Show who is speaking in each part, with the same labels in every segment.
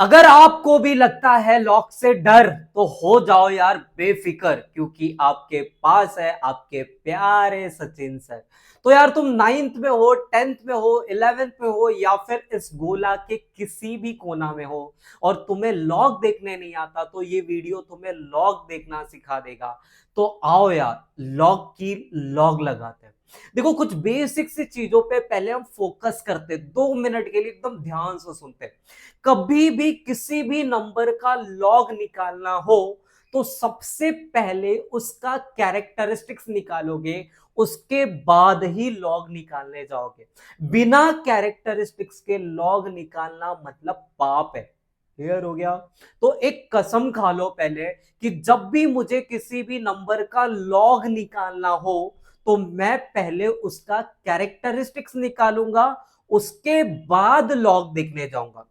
Speaker 1: अगर आपको भी लगता है लॉक से डर तो हो जाओ यार बेफिक्र, क्योंकि आपके पास है आपके प्यारे सचिन सर। तो यार तुम नाइन्थ में हो, टेंथ में हो, इलेवेंथ में हो या फिर इस गोला के किसी भी कोना में हो और तुम्हें लॉक देखने नहीं आता, तो ये वीडियो तुम्हें लॉक देखना सिखा देगा। तो आओ यार लॉक की लॉग लगाते हैं। देखो कुछ बेसिक सी चीजों पे पहले हम फोकस करते, 2 मिनट के लिए एकदम ध्यान से सुनते। कभी भी किसी भी नंबर का लॉग निकालना हो तो सबसे पहले उसका कैरेक्टरिस्टिक्स निकालोगे, उसके बाद ही लॉग निकालने जाओगे। बिना कैरेक्टरिस्टिक्स के लॉग निकालना मतलब पाप है। क्लियर हो गया? तो एक कसम खा लो पहले कि जब भी मुझे किसी भी नंबर का लॉग निकालना हो तो मैं पहले उसका कैरेक्टरिस्टिक्स निकालूंगा, उसके बाद लॉग देखने जाऊंगा।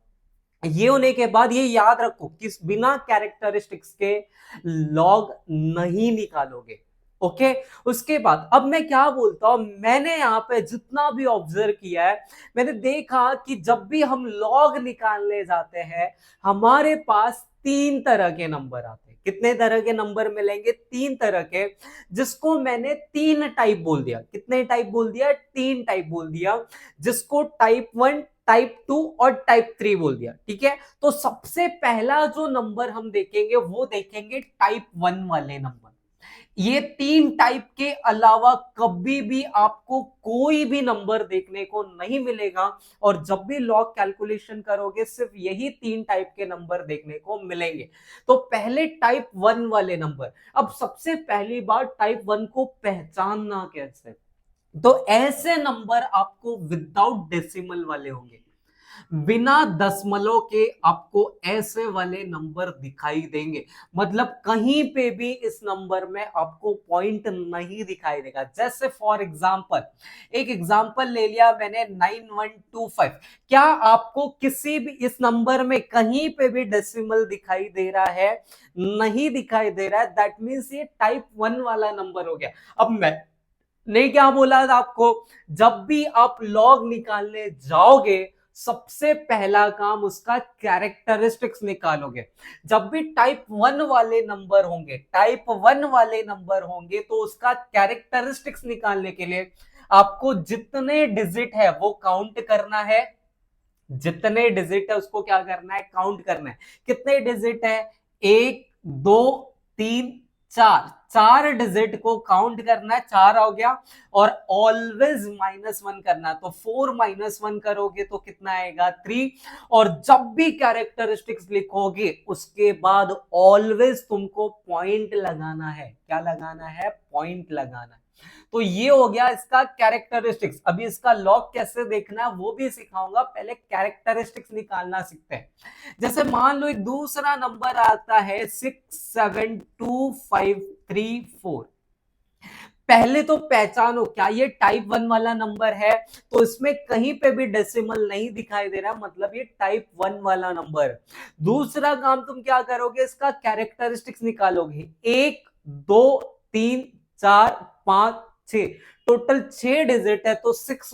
Speaker 1: ये होने के बाद ये याद रखो कि बिना कैरेक्टरिस्टिक्स के लॉग नहीं निकालोगे। ओके। उसके बाद अब मैं क्या बोलता हूं, मैंने यहां पे जितना भी ऑब्जर्व किया है, मैंने देखा कि जब भी हम लॉग निकालने जाते हैं हमारे पास 3 तरह के नंबर आते हैं। कितने तरह के नंबर मिलेंगे? 3 तरह के, जिसको मैंने 3 टाइप बोल दिया। कितने टाइप बोल दिया? 3 टाइप बोल दिया, जिसको टाइप 1, टाइप 2 और टाइप 3 बोल दिया। ठीक है। तो सबसे पहला जो नंबर हम देखेंगे वो देखेंगे टाइप 1 वाले नंबर। ये 3 टाइप के अलावा कभी भी आपको कोई भी नंबर देखने को नहीं मिलेगा, और जब भी लॉग कैलकुलेशन करोगे सिर्फ यही 3 टाइप के नंबर देखने को मिलेंगे। तो पहले टाइप 1 वाले नंबर। अब सबसे पहली बार टाइप 1 को पहचानना कैसे? तो ऐसे नंबर आपको विदाउट डेसिमल वाले होंगे, बिना दशमलव के आपको ऐसे वाले नंबर दिखाई देंगे। मतलब कहीं पे भी इस नंबर में आपको पॉइंट नहीं दिखाई देगा। जैसे फॉर एग्जांपल, एक एग्जांपल ले लिया मैंने 9125। क्या आपको किसी भी इस नंबर में कहीं पे भी डेसिमल दिखाई दे रहा है? नहीं दिखाई दे रहा है। दैट मीन्स ये टाइप 1 वाला नंबर हो गया। अब मैं ने क्या बोला था आपको? जब भी आप लॉग निकालने जाओगे सबसे पहला काम उसका कैरेक्टरिस्टिक्स निकालोगे। जब भी टाइप 1 वाले नंबर होंगे, टाइप 1 वाले नंबर होंगे तो उसका कैरेक्टरिस्टिक्स निकालने के लिए आपको जितने डिजिट है वो काउंट करना है। जितने डिजिट है उसको क्या करना है? काउंट करना है। कितने डिजिट है? 1, 2, 3, 4। 4 डिजिट को काउंट करना है। 4 हो गया। और ऑलवेज -1 करना है। तो 4 - 1 करोगे तो कितना आएगा? 3। और जब भी कैरेक्टरिस्टिक्स लिखोगे उसके बाद ऑलवेज तुमको पॉइंट लगाना है। क्या लगाना है? पॉइंट लगाना है। तो ये हो गया इसका कैरेक्टरिस्टिक्स। अभी इसका लॉग कैसे देखना है वो भी सिखाऊंगा, पहले कैरेक्टरिस्टिक्स निकालना सीखते हैं। जैसे मान लो एक दूसरा नंबर आता है 672534। पहले तो पहचानो क्या ये टाइप 1 वाला नंबर है? तो इसमें कहीं पे भी डेसिमल नहीं दिखाई दे रहा, मतलब ये टाइप 1 वाला नंबर है। दूसरा काम तुम क्या करोगे? इसका कैरेक्टरिस्टिक्स निकालोगे। 1, 2, 3, 4, 5, 6। टोटल 6 डिजिट है तो 6 -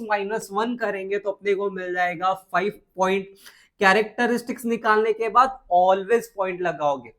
Speaker 1: 1 करेंगे तो अपने को मिल जाएगा 5 पॉइंट। कैरेक्टरिस्टिक्स निकालने के बाद ऑलवेज पॉइंट लगाओगे।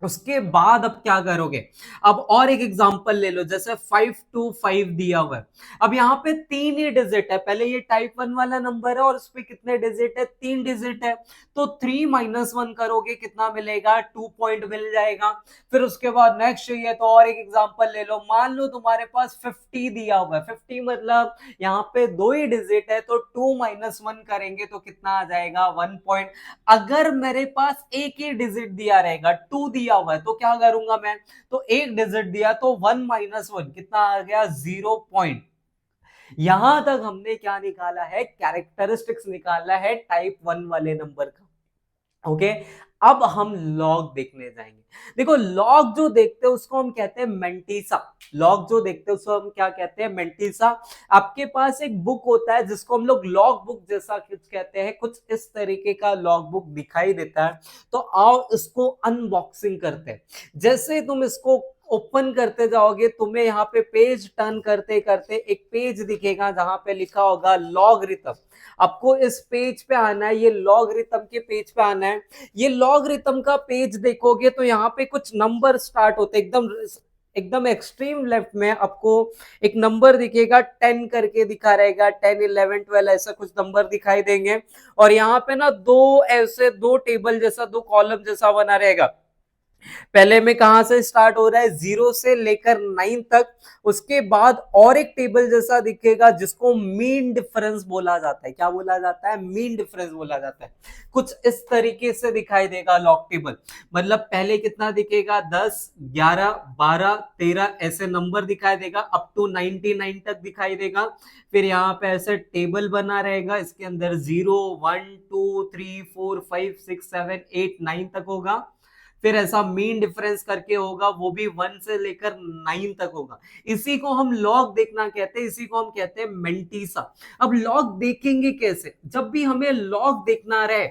Speaker 1: उसके बाद अब क्या करोगे? अब और एक एग्जांपल ले लो, जैसे 525 दिया हुआ है। अब यहाँ पे 3 ही डिजिट है। पहले ये टाइप 1 वाला नंबर है और उस पे कितने डिजिट है? 3 डिजिट है। तो 3 - 1 करोगे कितना मिलेगा? 2 पॉइंट मिल जाएगा। फिर उसके बाद नेक्स्ट चाहिए तो और एक एग्जांपल ले लो। मान लो तुम्हारे पास 50 दिया हुआ है। 50 मतलब यहाँ पे 2 ही डिजिट है तो 2 - 1 करेंगे तो कितना आ जाएगा? 1 पॉइंट। अगर मेरे पास एक ही डिजिट दिया रहेगा, 2 दिया हुआ है, तो क्या करूंगा मैं? तो एक डिजिट दिया तो 1 - 1 कितना आ गया? 0 पॉइंट। यहां तक हमने क्या निकाला है? कैरेक्टरिस्टिक्स निकाला है टाइप 1 वाले नंबर का। ओके। अब हम लॉग देखने जाएंगे। देखो लॉग जो देखते हैं उसको हम कहते हैं मेंटिसा। लॉग जो देखते हैं उसको हम क्या कहते हैं? मेंटिसा। आपके पास एक बुक होता है जिसको हम लोग लॉग बुक जैसा कुछ कहते हैं, कुछ इस तरीके का लॉग बुक दिखाई देता है। तो आओ इसको अनबॉक्सिंग करते हैं। जैसे तुम इसको ओपन करते जाओगे तुम्हें यहाँ पे पेज टर्न करते करते एक पेज दिखेगा जहां पे लिखा होगा लॉगरिथम। आपको इस पेज पे आना है, ये लॉगरिथम के पेज पे आना है। ये लॉगरिथम का पेज देखोगे तो यहाँ पे कुछ नंबर स्टार्ट होते एकदम एकदम एक्सट्रीम लेफ्ट में आपको एक नंबर दिखेगा 10 करके दिखा रहेगा, 10 11 12 ऐसा कुछ नंबर दिखाई देंगे। और यहाँ पे ना दो ऐसे दो टेबल जैसा दो कॉलम जैसा बना रहेगा। पहले में कहां से स्टार्ट हो रहा है, 0 से लेकर 9 तक। उसके बाद और एक टेबल जैसा दिखेगा जिसको मीन डिफरेंस बोला जाता है। क्या बोला जाता है, मीन डिफरेंस बोला जाता है। कुछ इस तरीके से दिखाई देगा लॉग टेबल। मतलब पहले कितना दिखेगा, 10 11 12 13 ऐसे नंबर दिखाई देगा, अप टू 99 तक दिखाई देगा। फिर यहाँ पे ऐसे टेबल बना रहेगा, इसके अंदर 0 1 2 3 4 5 6 7 8 9 तक होगा। फिर ऐसा मीन डिफरेंस करके होगा, वो भी 1 से लेकर 9 तक होगा। इसी को हम लॉग देखना कहते हैं, इसी को हम कहते हैं मेंटीसा। अब लॉग देखेंगे कैसे, जब भी हमें लॉग देखना रहे,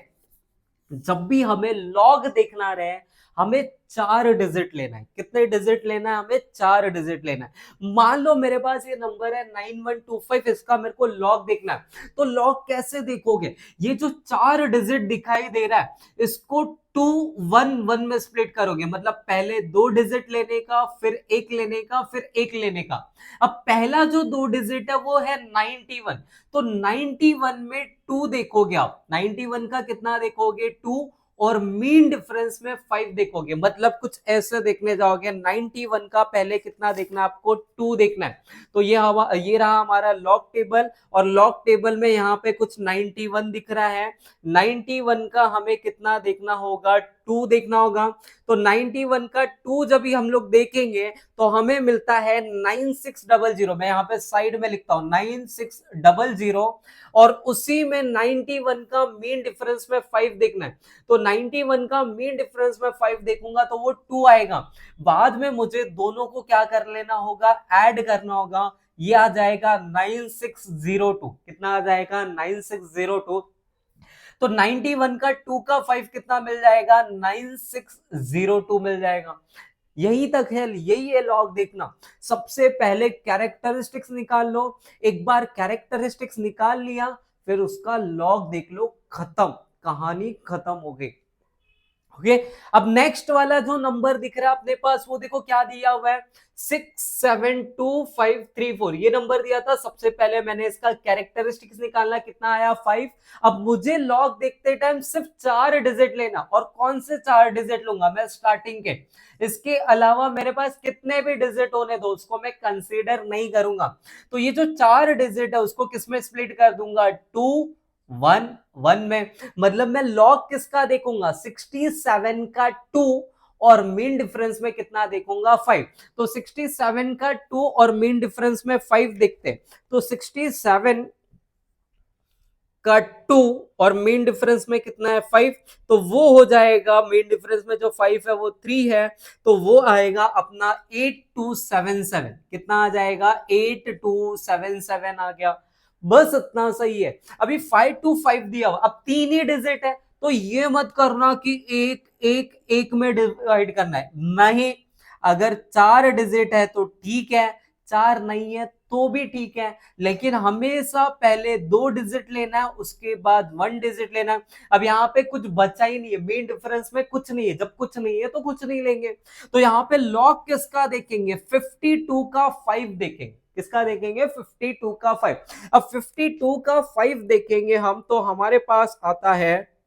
Speaker 1: जब भी हमें लॉग देखना रहे, हमें 4 डिजिट लेना है। कितने डिजिट लेना है, हमें 4 डिजिट लेना है। मान लो मेरे पास ये नंबर है 9125, इसका मेरे को लॉग देखना है। तो लॉग कैसे देखोगे, ये जो 4 डिजिट दिखाई दे रहा है इसको 2 1 1 में स्प्लिट करोगे। मतलब पहले 2 डिजिट लेने का, फिर 1 लेने का, फिर 1 लेने का। अब पहला जो 2 डिजिट है वो है 91, तो 91 में 2 देखोगे आप, 91 का कितना देखोगे, 2, और मीन डिफरेंस में 5 देखोगे। मतलब कुछ ऐसे देखने जाओगे, 91 का पहले कितना देखना है आपको, 2 देखना है। तो ये रहा हमारा लॉग टेबल, और लॉग टेबल में यहाँ पे कुछ 91 दिख रहा है। 91 का हमें कितना देखना होगा, 2 देखना होगा। तो 91 का 2 जब भी हम लोग देखेंगे तो हमें मिलता है 9600। मैं यहाँ पे साइड में लिखता हूं 9600, और उसी में 91 का मीन डिफरेंस में 5 देखना है। तो 91 का मीन डिफरेंस में 5 देखूंगा तो वो 2 आएगा। बाद में मुझे दोनों को क्या कर लेना होगा, ऐड करना होगा। ये आ जाएगा 9602। कितना आ जाएगा, 9602। तो 91 का 2 का 5 कितना मिल जाएगा, 9602 मिल जाएगा। यही तक है, यही है लॉग देखना। सबसे पहले कैरेक्टरिस्टिक्स निकाल लो। एक बार कैरेक्टरिस्टिक्स निकाल लिया, फिर उसका लॉग देख लो, खत्म, कहानी खत्म हो गई। ओके, अब नेक्स्ट वाला जो नंबर दिख रहा है अपने पास, वो देखो क्या दिया हुआ है, 672534। ये नंबर दिया था। सबसे पहले मैंने इसका कैरेक्टरिस्टिक्स निकालना, कितना आया, 5। अब मुझे लॉग देखते टाइम सिर्फ 4 डिजिट लेना, और कौन से 4 डिजिट लूंगा मैं, स्टार्टिंग के। इसके अलावा मेरे पास कितने भी डिजिट होने दो, उसको मैं कंसीडर नहीं करूंगा। तो ये जो 4 डिजिट है उसको किस में स्प्लिट कर दूंगा, 2 1 1 में। मतलब मैं लॉग किसका देखूंगा, 67 का 2, और मीन डिफरेंस में कितना देखूंगा, 5। तो 67 का 2 और मीन डिफरेंस में 5 देखते हैं। तो 67 का 2 और मीन डिफरेंस में कितना है, 5। तो वो हो जाएगा, मीन डिफरेंस में जो 5 है वो 3 है, तो वो आएगा अपना 8277। कितना आ जाएगा, 8277 आ गया। बस इतना सही है। अभी 525 दिया हुआ, अब 3 ही डिजिट है, तो ये मत करना कि एक एक एक में डिवाइड करना है, नहीं। अगर 4 डिजिट है तो ठीक है, 4 नहीं है तो भी ठीक है, लेकिन हमेशा पहले 2 डिजिट लेना है, उसके बाद 1 डिजिट लेना है। अब यहाँ पे कुछ बचा ही नहीं है, मेन डिफरेंस में कुछ नहीं है, जब कुछ नहीं है तो कुछ नहीं लेंगे। तो यहाँ पे लॉग किसका देखेंगे, 52 का 5 देखेंगे। किसका देखेंगे, 52 का 5। अब 52 का 5 देखेंगे हम, तो हमारे पास आता है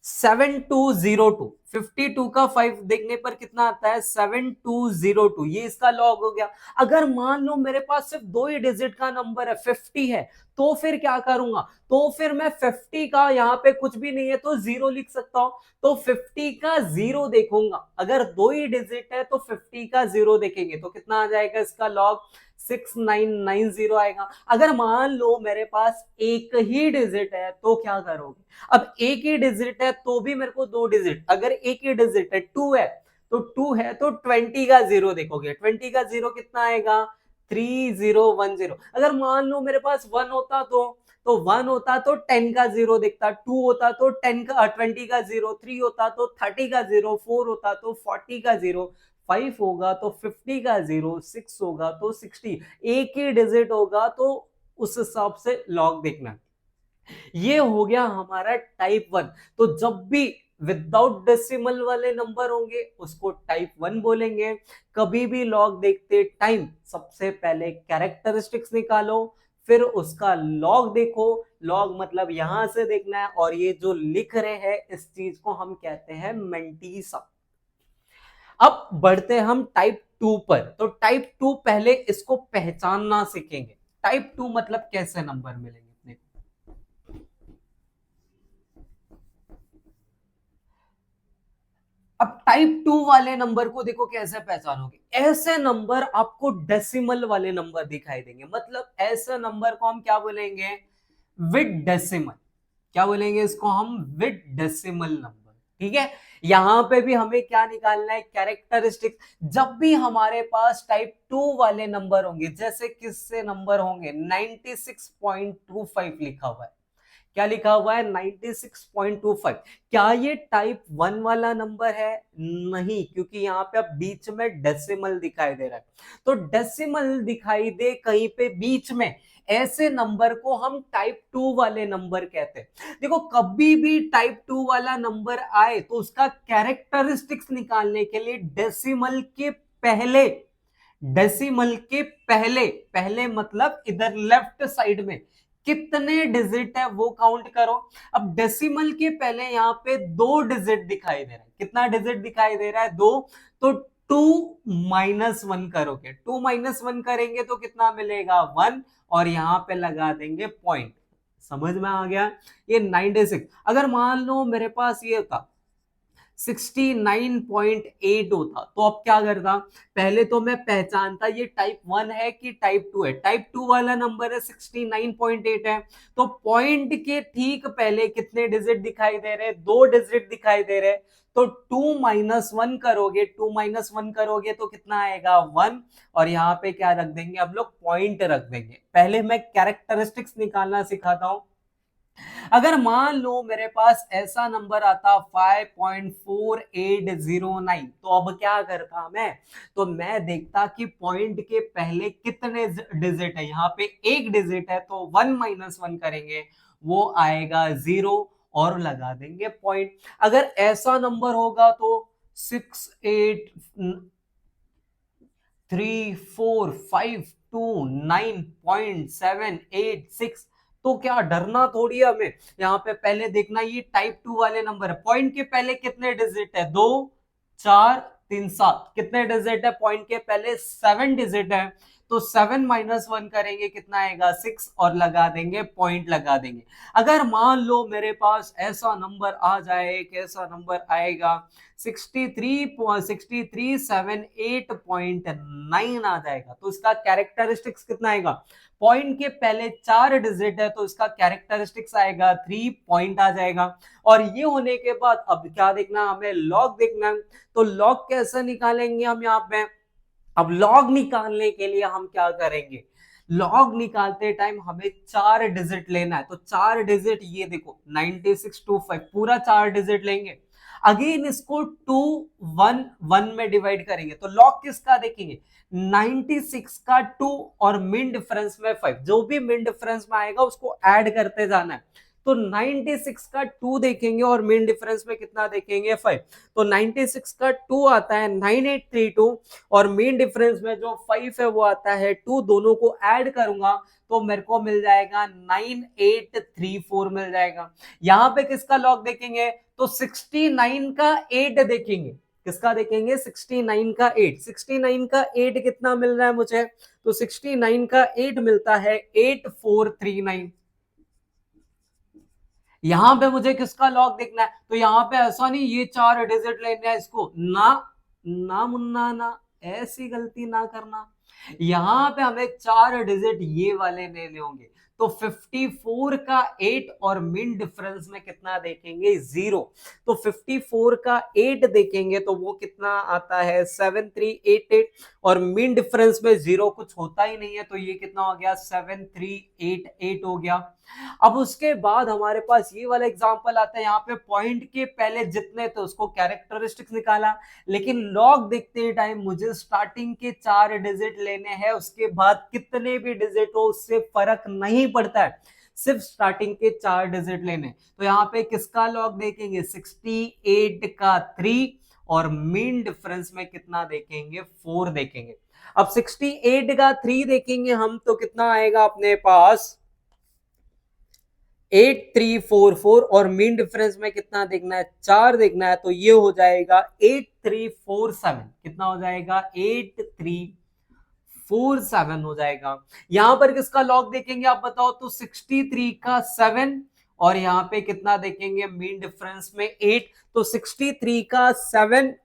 Speaker 1: 7202। 52 का 5 देखने पर कितना आता है, 7202। ये इसका लॉग हो गया। अगर मान लो मेरे पास सिर्फ 2 ही डिजिट का नंबर है, 50 है, तो फिर क्या करूंगा, तो फिर मैं 50 का, यहाँ पे कुछ भी नहीं है तो 0 लिख सकता हूं। तो 50 का 0 देखूंगा। अगर 2 ही डिजिट है तो 50 का 0 देखेंगे तो कितना आ जाएगा, इसका लॉग 6990 आएगा। अगर मान लो मेरे पास एक ही डिजिट है तो क्या करोगे, अब एक ही डिजिट है तो भी मेरे को 2 डिजिट, अगर एक ही डिजिट है 2 है, तो 2 है तो 20 का 0 देखोगे। 20 का 0 कितना आएगा, 3010। अगर मान लो मेरे पास 1 होता तो तो 1 होता तो 10 का 0 दिखता, 2 होता तो 10 का 20 का 0, 3 होता तो 30 का 0, 4 होता तो 40 का 0, 5 होगा तो 50 का 0, 6 होगा तो 60, एक ही डिजिट होगा तो उस हिसाब से लॉग देखना। ये हो गया हमारा टाइप 1। तो जब भी विदाउट डेसिमल वाले नंबर होंगे उसको टाइप 1 बोलेंगे। कभी भी लॉग देखते टाइम सबसे पहले कैरेक्टरिस्टिक्स निकालो, फिर उसका लॉग देखो। लॉग मतलब यहां से देखना है, और ये जो लिख रहे हैं इस चीज को हम कहते हैं मेंटीसा। अब बढ़ते हैं हम टाइप 2 पर। तो टाइप 2 पहले इसको पहचानना सीखेंगे। टाइप 2 मतलब कैसे नंबर मिलेंगे अपने को। अब टाइप 2 वाले नंबर को देखो कैसे पहचानोगे। ऐसे नंबर आपको डेसिमल वाले नंबर दिखाई देंगे, मतलब ऐसे नंबर को हम क्या बोलेंगे, विद डेसिमल। क्या बोलेंगे इसको हम, विद डेसिमल नंबर। ठीक है, यहां पे भी हमें क्या निकालना है, कैरेक्टरिस्टिक। जब भी हमारे पास टाइप 2 वाले नंबर होंगे, जैसे किससे नंबर होंगे, 96.25 लिखा हुआ है। क्या लिखा हुआ है, 96.25। क्या ये टाइप 1 वाला नंबर है, नहीं, क्योंकि यहाँ पे अब बीच में डेसिमल दिखाई दे रहा है। तो डेसिमल दिखाई दे कहीं पे बीच में, ऐसे नंबर को हम टाइप 2 वाले नंबर कहते हैं। देखो कभी भी टाइप 2 वाला नंबर आए तो उसका कैरेक्टरिस्टिक्स निकालने के लिए डेसिमल के पहले, डेसिमल के पहले, पहले मतलब इधर लेफ्ट साइड में कितने डिजिट है वो काउंट करो। अब डेसिमल के पहले यहाँ पे 2 डिजिट दिखाई दे रहा है। कितना डिजिट दिखाई दे रहा है, 2। तो 2 - 1 करोगे, 2 - 1 करेंगे तो कितना मिलेगा, 1, और यहां पे लगा देंगे पॉइंट। समझ में आ गया। ये 96। अगर मान लो मेरे पास ये होता 69.8 होता, तो अब क्या करता, पहले तो मैं पहचानता ये टाइप 1 है कि टाइप 2 है। टाइप 2 वाला नंबर है, 69.8 है। तो पॉइंट के ठीक पहले कितने डिजिट दिखाई दे रहे हैं, 2 डिजिट दिखाई दे रहे हैं। तो 2 - 1 करोगे, 2 - 1 करोगे तो कितना आएगा, 1, और यहाँ पे क्या रख देंगे अब लोग, पॉइंट रख देंगे। पहले मैं कैरेक्टरिस्टिक्स निकालना सिखाता हूं। अगर मान लो मेरे पास ऐसा नंबर आता 5.4809, तो अब क्या करता मैं, तो मैं देखता कि पॉइंट के पहले कितने डिजिट है। यहाँ पे एक डिजिट है, तो 1 - 1 करेंगे, वो आएगा 0, और लगा देंगे पॉइंट। अगर ऐसा नंबर होगा तो 6834529786, तो क्या डरना थोड़ी है हमें। यहाँ पे पहले देखना ये टाइप 2 वाले नंबर है, पॉइंट के पहले कितने डिजिट है, 2 4 3 7, कितने डिजिट है पॉइंट के पहले, 7 डिजिट है। तो 7 - 1 करेंगे कितना आएगा, 6, और लगा देंगे पॉइंट, लगा देंगे। अगर मान लो मेरे पास ऐसा नंबर आ जाए, एक ऐसा नंबर आएगा 63,63789 आ जाएगा, तो इसका कैरेक्टरिस्टिक्स कितना आएगा, पॉइंट के पहले 4 डिजिट है तो इसका कैरेक्टरिस्टिक्स आएगा 3, पॉइंट आ जाएगा। और ये होने के बाद अब क्या देखना, हमें लॉग देखना है। तो लॉग कैसे निकालेंगे हम यहाँ पे, अब लॉग निकालने के लिए हम क्या करेंगे, लॉग निकालते टाइम हमें 4 डिजिट लेना है। तो 4 डिजिट, ये देखो 9625, पूरा 4 डिजिट लेंगे। अगेन इसको 2 1 1 में डिवाइड करेंगे, तो लॉग किसका देखेंगे, 96 का 2 और मिन डिफरेंस में 5, जो भी मिन डिफरेंस में आएगा उसको ऐड करते जाना है। तो 96 का 2 देखेंगे और मिन डिफरेंस में कितना देखेंगे, 5। तो 96 का 2 आता है 9832, और मेन डिफरेंस में जो 5 है वो आता है 2, दोनों को ऐड करूंगा तो मेरे को मिल जाएगा 9834 मिल जाएगा। यहां पे किसका लॉग देखेंगे, तो 69 का 8 देखेंगे। किसका देखेंगे, 69 का 8। 69 का 8 कितना मिल रहा है मुझे, तो 69 का 8 मिलता है 8439। यहां पे मुझे किसका लॉग देखना है, तो यहां पे ऐसा नहीं ये 4 डिजिट लेने हैं इसको, ना ना मुन्ना ना, ऐसी गलती ना करना। यहां पे हमें 4 डिजिट ये वाले लेने होंगे। तो 54 का 8 और मिन डिफरेंस में कितना देखेंगे, 0। तो 54 का 8 देखेंगे तो वो कितना आता है 7388, और मिन डिफरेंस में 0 कुछ होता ही नहीं है, तो ये कितना हो गया 7388 हो गया। अब उसके बाद हमारे पास ये वाला एग्जांपल आता है, यहाँ पे पॉइंट के पहले जितने थे उसको कैरेक्टरिस्टिक्स निकाला, लेकिन लॉग देखते टाइम मुझे स्टार्टिंग के 4 डिजिट लेने हैं, उसके बाद कितने भी डिजिट हो उससे फर्क नहीं पड़ता है, सिर्फ स्टार्टिंग के 4 डिजिट लेने। तो यहाँ पे किसका लॉग देखेंगे, 68 का 3, और मीन डिफरेंस में कितना देखेंगे, 4 देखेंगे। अब 68 का 3 देखेंगे हम तो कितना आएगा अपने पास, 8344, और मीन डिफरेंस में कितना देखना है, 4 देखना है, तो ये हो जाएगा 8347। कितना हो जाएगा, 8347 हो जाएगा। यहां पर किसका लॉग देखेंगे आप बताओ, तो 63 का 7, और यहां पे कितना देखेंगे, मीन डिफरेंस में 8, तो 63 का 7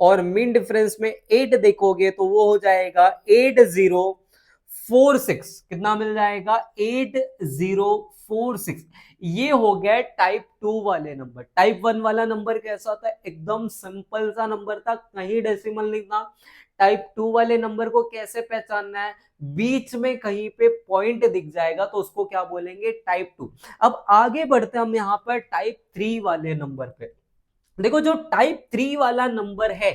Speaker 1: और मीन डिफरेंस में 8 देखोगे तो वो हो जाएगा 8046। कितना मिल जाएगा, 8046। ये हो गया टाइप 2 वाले नंबर। टाइप 1 वाला नंबर कैसा था, एकदम सिंपल सा नंबर था, कहीं डेसिमल नहीं था। टाइप 2 वाले नंबर को कैसे पहचानना है, बीच में कहीं पे पॉइंट दिख जाएगा तो उसको क्या बोलेंगे, टाइप 2। अब आगे बढ़ते हम यहाँ पर टाइप 3 वाले नंबर पे। देखो जो टाइप 3 वाला नंबर है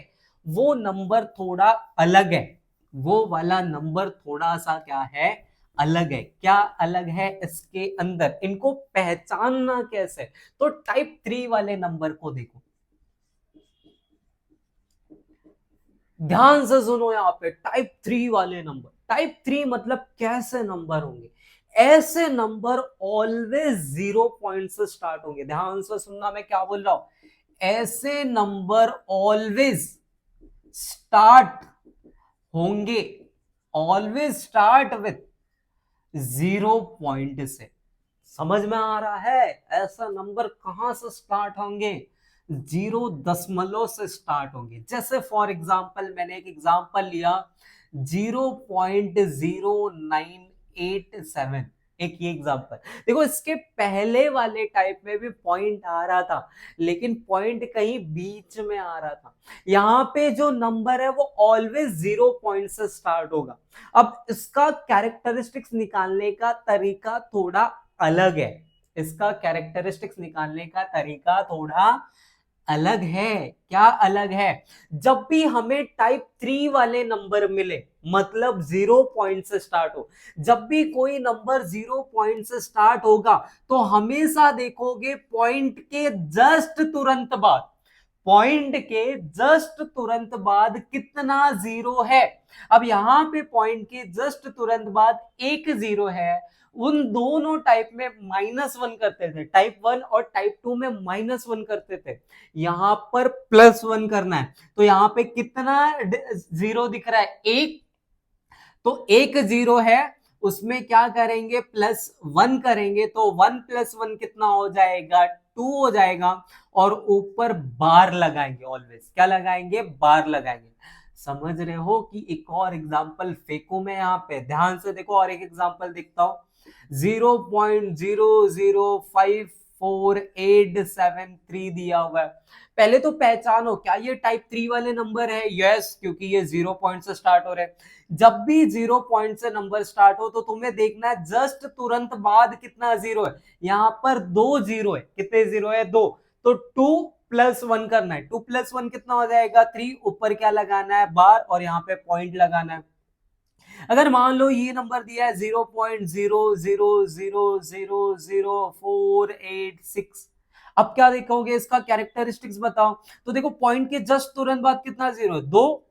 Speaker 1: वो नंबर थोड़ा अलग है, वो वाला नंबर थोड़ा सा क्या है, अलग है। क्या अलग है इसके अंदर, इनको पहचानना कैसे, तो टाइप 3 वाले नंबर को देखो, ध्यान से सुनो। यहाँ पे टाइप 3 वाले नंबर, टाइप 3 मतलब कैसे नंबर होंगे, ऐसे नंबर ऑलवेज 0 पॉइंट से स्टार्ट होंगे। ध्यान से सुनना मैं क्या बोल रहा हूं, ऐसे नंबर ऑलवेज स्टार्ट होंगे, ऑलवेज स्टार्ट विथ 0 पॉइंट से। समझ में आ रहा है, ऐसा नंबर कहां से स्टार्ट होंगे, 0 दशमलव से स्टार्ट होंगे। जैसे फॉर एग्जाम्पल मैंने एक एग्जाम्पल लिया 0.0987, एक ये एग्जाम्पल देखो। इसके पहले वाले टाइप में भी पॉइंट आ रहा था, लेकिन पॉइंट कहीं बीच में आ रहा था। यहाँ पे जो नंबर है वो ऑलवेज 0 पॉइंट से स्टार्ट होगा। अब इसका कैरेक्टरिस्टिक्स निकालने का तरीका थोड़ा अलग है, इसका कैरेक्टरिस्टिक्स निकालने का तरीका थोड़ा अलग है। क्या अलग है, जब भी हमें टाइप 3 वाले नंबर मिले, मतलब 0 पॉइंट से स्टार्ट हो, जब भी कोई नंबर 0 पॉइंट से स्टार्ट होगा तो हमेशा देखोगे पॉइंट के जस्ट तुरंत बाद, पॉइंट के जस्ट तुरंत बाद कितना जीरो है। अब यहां पे पॉइंट के जस्ट तुरंत बाद एक जीरो है, उन दोनों टाइप में -1 करते थे, टाइप 1 और टाइप 2 में -1 करते थे, यहां पर +1 करना है। तो यहां पे कितना जीरो दिख रहा है, एक, तो एक जीरो है, उसमें क्या करेंगे, +1 करेंगे, तो 1 + 1 कितना हो जाएगा, 2 हो जाएगा, और ऊपर बार लगाएंगे, ऑलवेज क्या लगाएंगे, बार लगाएंगे। समझ रहे हो कि एक और एग्जांपल फेंकू मैं यहाँ पे, ध्यान से देखो, और एक एग्जांपल दिखता हूं, 0.005487 दिया हुआ है। पहले तो पहचानो क्या ये टाइप 3 वाले नंबर है, यस, क्योंकि ये 0 पॉइंट से स्टार्ट हो रहे हैं। जब भी 0 पॉइंट से नंबर स्टार्ट हो तो तुम्हें देखना है जस्ट तुरंत बाद कितना जीरो है, यहां पर 2 जीरो है, कितने जीरो है, 2, तो 2 + 1 करना है, 2 + 1 कितना हो जाएगा, 3, ऊपर क्या लगाना है, बार, और यहाँ पे पॉइंट लगाना है। अगर मान लो ये नंबर दिया है 0.00000486, अब क्या देखोगे, इसका कैरेक्टरिस्टिक्स बताओ। तो देखो पॉइंट के जस्ट तुरंत बाद कितना जीरो है, 2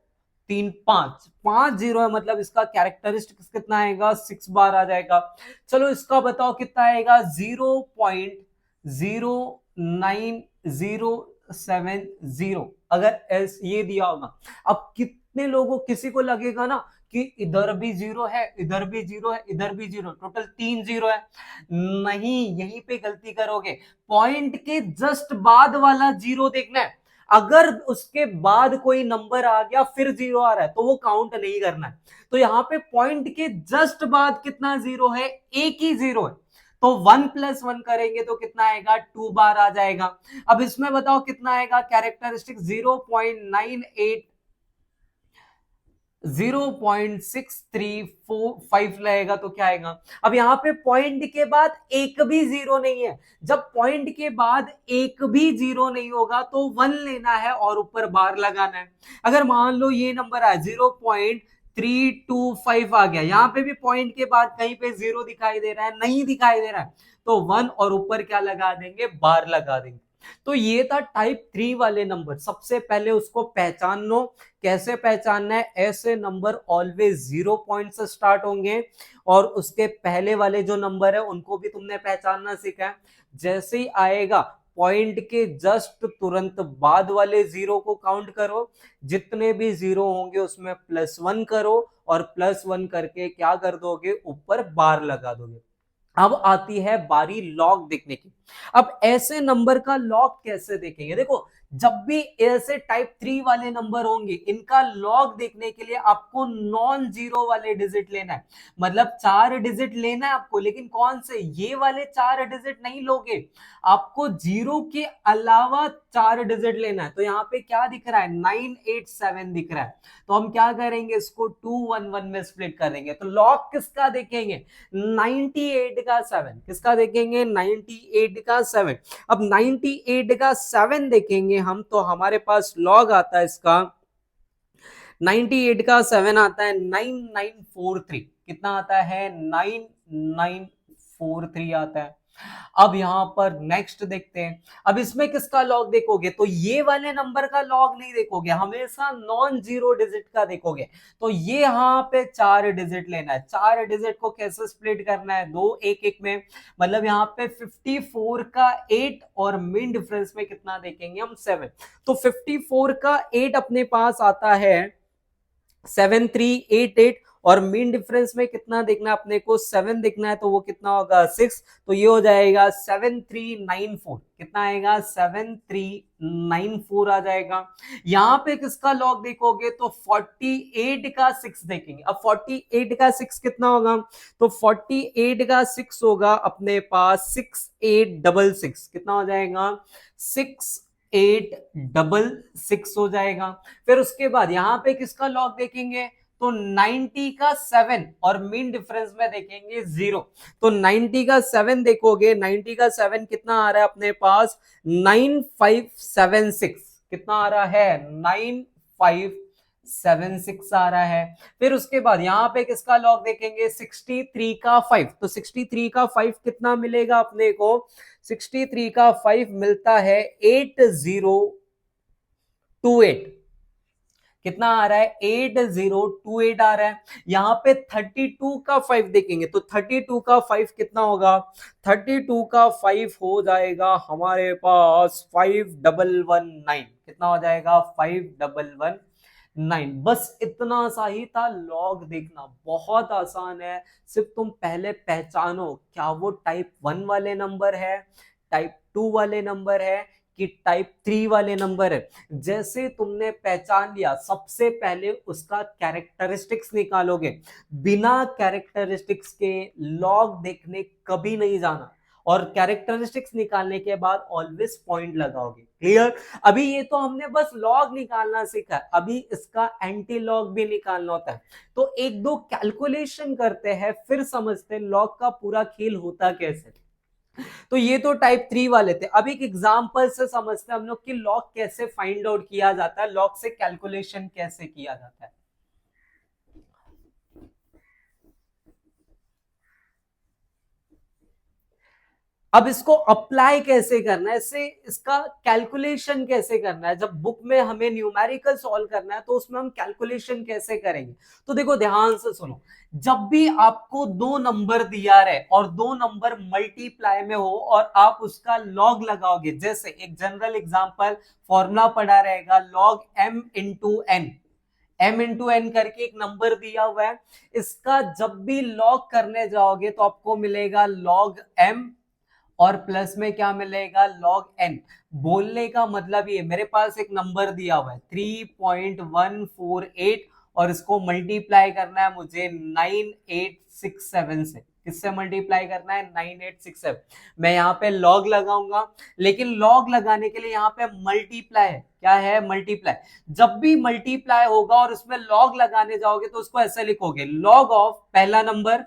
Speaker 1: 3 5, 5 जीरो है, मतलब इसका कैरेक्टरिस्टिक्स कितना आएगा, 6 बार आ जाएगा। चलो इसका बताओ कितना आएगा, 0.09070, अगर ये दिया होगा। अब कितने लोगों, किसी को लगेगा ना कि इधर भी जीरो है, इधर भी जीरो है, इधर भी जीरो, टोटल 3 जीरो है। नहीं, यहीं पे गलती करोगे, पॉइंट के जस्ट बाद वाला जीरो देखना है। अगर उसके बाद कोई नंबर आ गया फिर जीरो आ रहा है तो वो काउंट नहीं करना है। तो यहाँ पे पॉइंट के जस्ट बाद कितना जीरो है, एक ही जीरो है, तो 1 + 1 करेंगे तो कितना आएगा, 2 बार आ जाएगा। अब इसमें बताओ कितना आएगा कैरेक्टरिस्टिक, 0.98 0.635 रहेगा तो क्या आएगा। अब यहाँ पे पॉइंट के बाद एक भी जीरो नहीं है, जब पॉइंट के बाद एक भी जीरो नहीं होगा तो 1 लेना है और ऊपर बार लगाना है। अगर मान लो ये नंबर है 0.325 आ गया, यहाँ पे भी पॉइंट के बाद कहीं पे जीरो दिखाई दे रहा है, नहीं दिखाई दे रहा है, तो 1 और ऊपर क्या लगा देंगे, बार लगा देंगे। तो ये था टाइप 3 वाले नंबर। सबसे पहले उसको पहचान लो। कैसे पहचानना है, ऐसे नंबर ऑलवेज 0 पॉइंट से स्टार्ट होंगे और उसके पहले वाले जो नंबर है उनको भी तुमने पहचानना सीखा है। जैसे ही आएगा पॉइंट के जस्ट तुरंत बाद वाले जीरो को काउंट करो, जितने भी जीरो होंगे उसमें +1 करो और +1 करके क्या कर दोगे, ऊपर बार लगा दोगे। अब आती है बारी लॉग देखने की। अब ऐसे नंबर का लॉग कैसे देखेंगे, देखो जब भी ऐसे टाइप 3 वाले नंबर होंगे इनका लॉग देखने के लिए आपको नॉन जीरो वाले डिजिट लेना है, मतलब 4 डिजिट लेना है आपको, लेकिन कौन से, ये वाले 4 डिजिट नहीं लोगे, आपको जीरो के अलावा 4 डिजिट लेना है। तो यहाँ पे क्या दिख रहा है, 987 दिख रहा है, तो हम क्या करेंगे, इसको 211 में स्प्लिट करेंगे। तो लॉग किसका देखेंगे, 98 का 7, किसका देखेंगे, 98 का 7। अब 98 का 7 देखेंगे हम, तो हमारे पास लॉग आता है इसका, 98 का 7 आता है 9943। कितना आता है, 9943 आता है। अब यहां पर नेक्स्ट देखते हैं। अब इसमें किसका लॉग देखोगे, तो ये वाले नंबर का लॉग नहीं देखोगे, हमेशा नॉन जीरो डिजिट का देखोगे। तो ये यहाँ पे 4 डिजिट लेना है। 4 डिजिट को कैसे स्प्लिट करना है, दो एक एक में, मतलब यहाँ पे 54 का 8 और मेन डिफरेंस में कितना देखेंगे हम, 7। तो 54 का 8 अपने पास आता है 7388 और मीन डिफरेंस में कितना देखना है अपने को, 7 देखना है, तो वो कितना होगा, 6। तो ये हो जाएगा 7394। कितना आएगा, 7394 आ जाएगा। यहां पे किसका लॉग देखोगे तो 48 का 6 देखेंगे। अब 48 का 6 कितना होगा, तो 48 का 6 होगा अपने पास 6866। कितना हो जाएगा, 6866 हो जाएगा। फिर उसके बाद यहां पे किसका लॉग देखेंगे, तो 90 का 7 और मीन डिफरेंस में देखेंगे 0। तो 90 का 7 देखोगे, 90 का 7 कितना आ रहा है अपने पास, 9576। कितना आ रहा है, 9576 आ रहा है। फिर उसके बाद यहां पे किसका लॉग देखेंगे, 63 का 5। तो 63 का 5 कितना मिलेगा अपने को, 63 का 5 मिलता है 8028। कितना आ रहा है, 8028 आ रहा है। यहां पे 32 का 5 देखेंगे, तो 32 का 5 कितना होगा, 32 का 5 हो जाएगा हमारे पास 5119। कितना हो जाएगा, 5119। बस इतना सा ही था। लॉग देखना बहुत आसान है, सिर्फ तुम पहले पहचानो क्या वो टाइप 1 वाले नंबर है, टाइप 2 वाले नंबर है कि टाइप 3 वाले नंबर है। जैसे तुमने पहचान लिया, सबसे पहले उसका कैरेक्टरिस्टिक्स निकालोगे। बिना कैरेक्टरिस्टिक्स के लॉग देखने कभी नहीं जाना, और कैरेक्टरिस्टिक्स निकालने के बाद ऑलवेज पॉइंट लगाओगे। क्लियर। अभी ये तो हमने बस लॉग निकालना सीखा, अभी इसका एंटी लॉग भी निकालना होता है। तो एक दो कैलकुलेशन करते हैं, फिर समझते हैं लॉग का पूरा खेल होता कैसे। तो ये तो टाइप 3 वाले थे। अब एक एग्जांपल से समझते हैं हम लोग कि लॉग कैसे फाइंड आउट किया जाता है, लॉग से कैलकुलेशन कैसे किया जाता है। अब इसको अप्लाई कैसे करना है, इससे इसका कैलकुलेशन कैसे करना है। जब बुक में हमें न्यूमेरिकल सॉल्व करना है तो उसमें हम कैलकुलेशन कैसे करेंगे। तो देखो ध्यान से सुनो, जब भी आपको दो नंबर दिया रहे और दो नंबर मल्टीप्लाई में हो और आप उसका लॉग लगाओगे, जैसे एक जनरल एग्जांपल फॉर्मूला पढ़ा रहेगा, log m into n, m into n करके एक नंबर दिया हुआ है, इसका जब भी लॉग करने जाओगे तो आपको मिलेगा लॉग m और प्लस में क्या मिलेगा, लॉग n। बोलने का मतलब ये, मेरे पास एक नंबर दिया हुआ है 3.148 और इसको मल्टीप्लाई करना है मुझे 9867 से। किससे मल्टीप्लाई करना है, 9867। मैं यहाँ पे लॉग लगाऊंगा, लेकिन लॉग लगाने के लिए यहाँ पे मल्टीप्लाई है, क्या है, मल्टीप्लाई। जब भी मल्टीप्लाई होगा और उसमें लॉग लगाने जाओगे तो उसको ऐसे लिखोगे, लॉग ऑफ पहला नंबर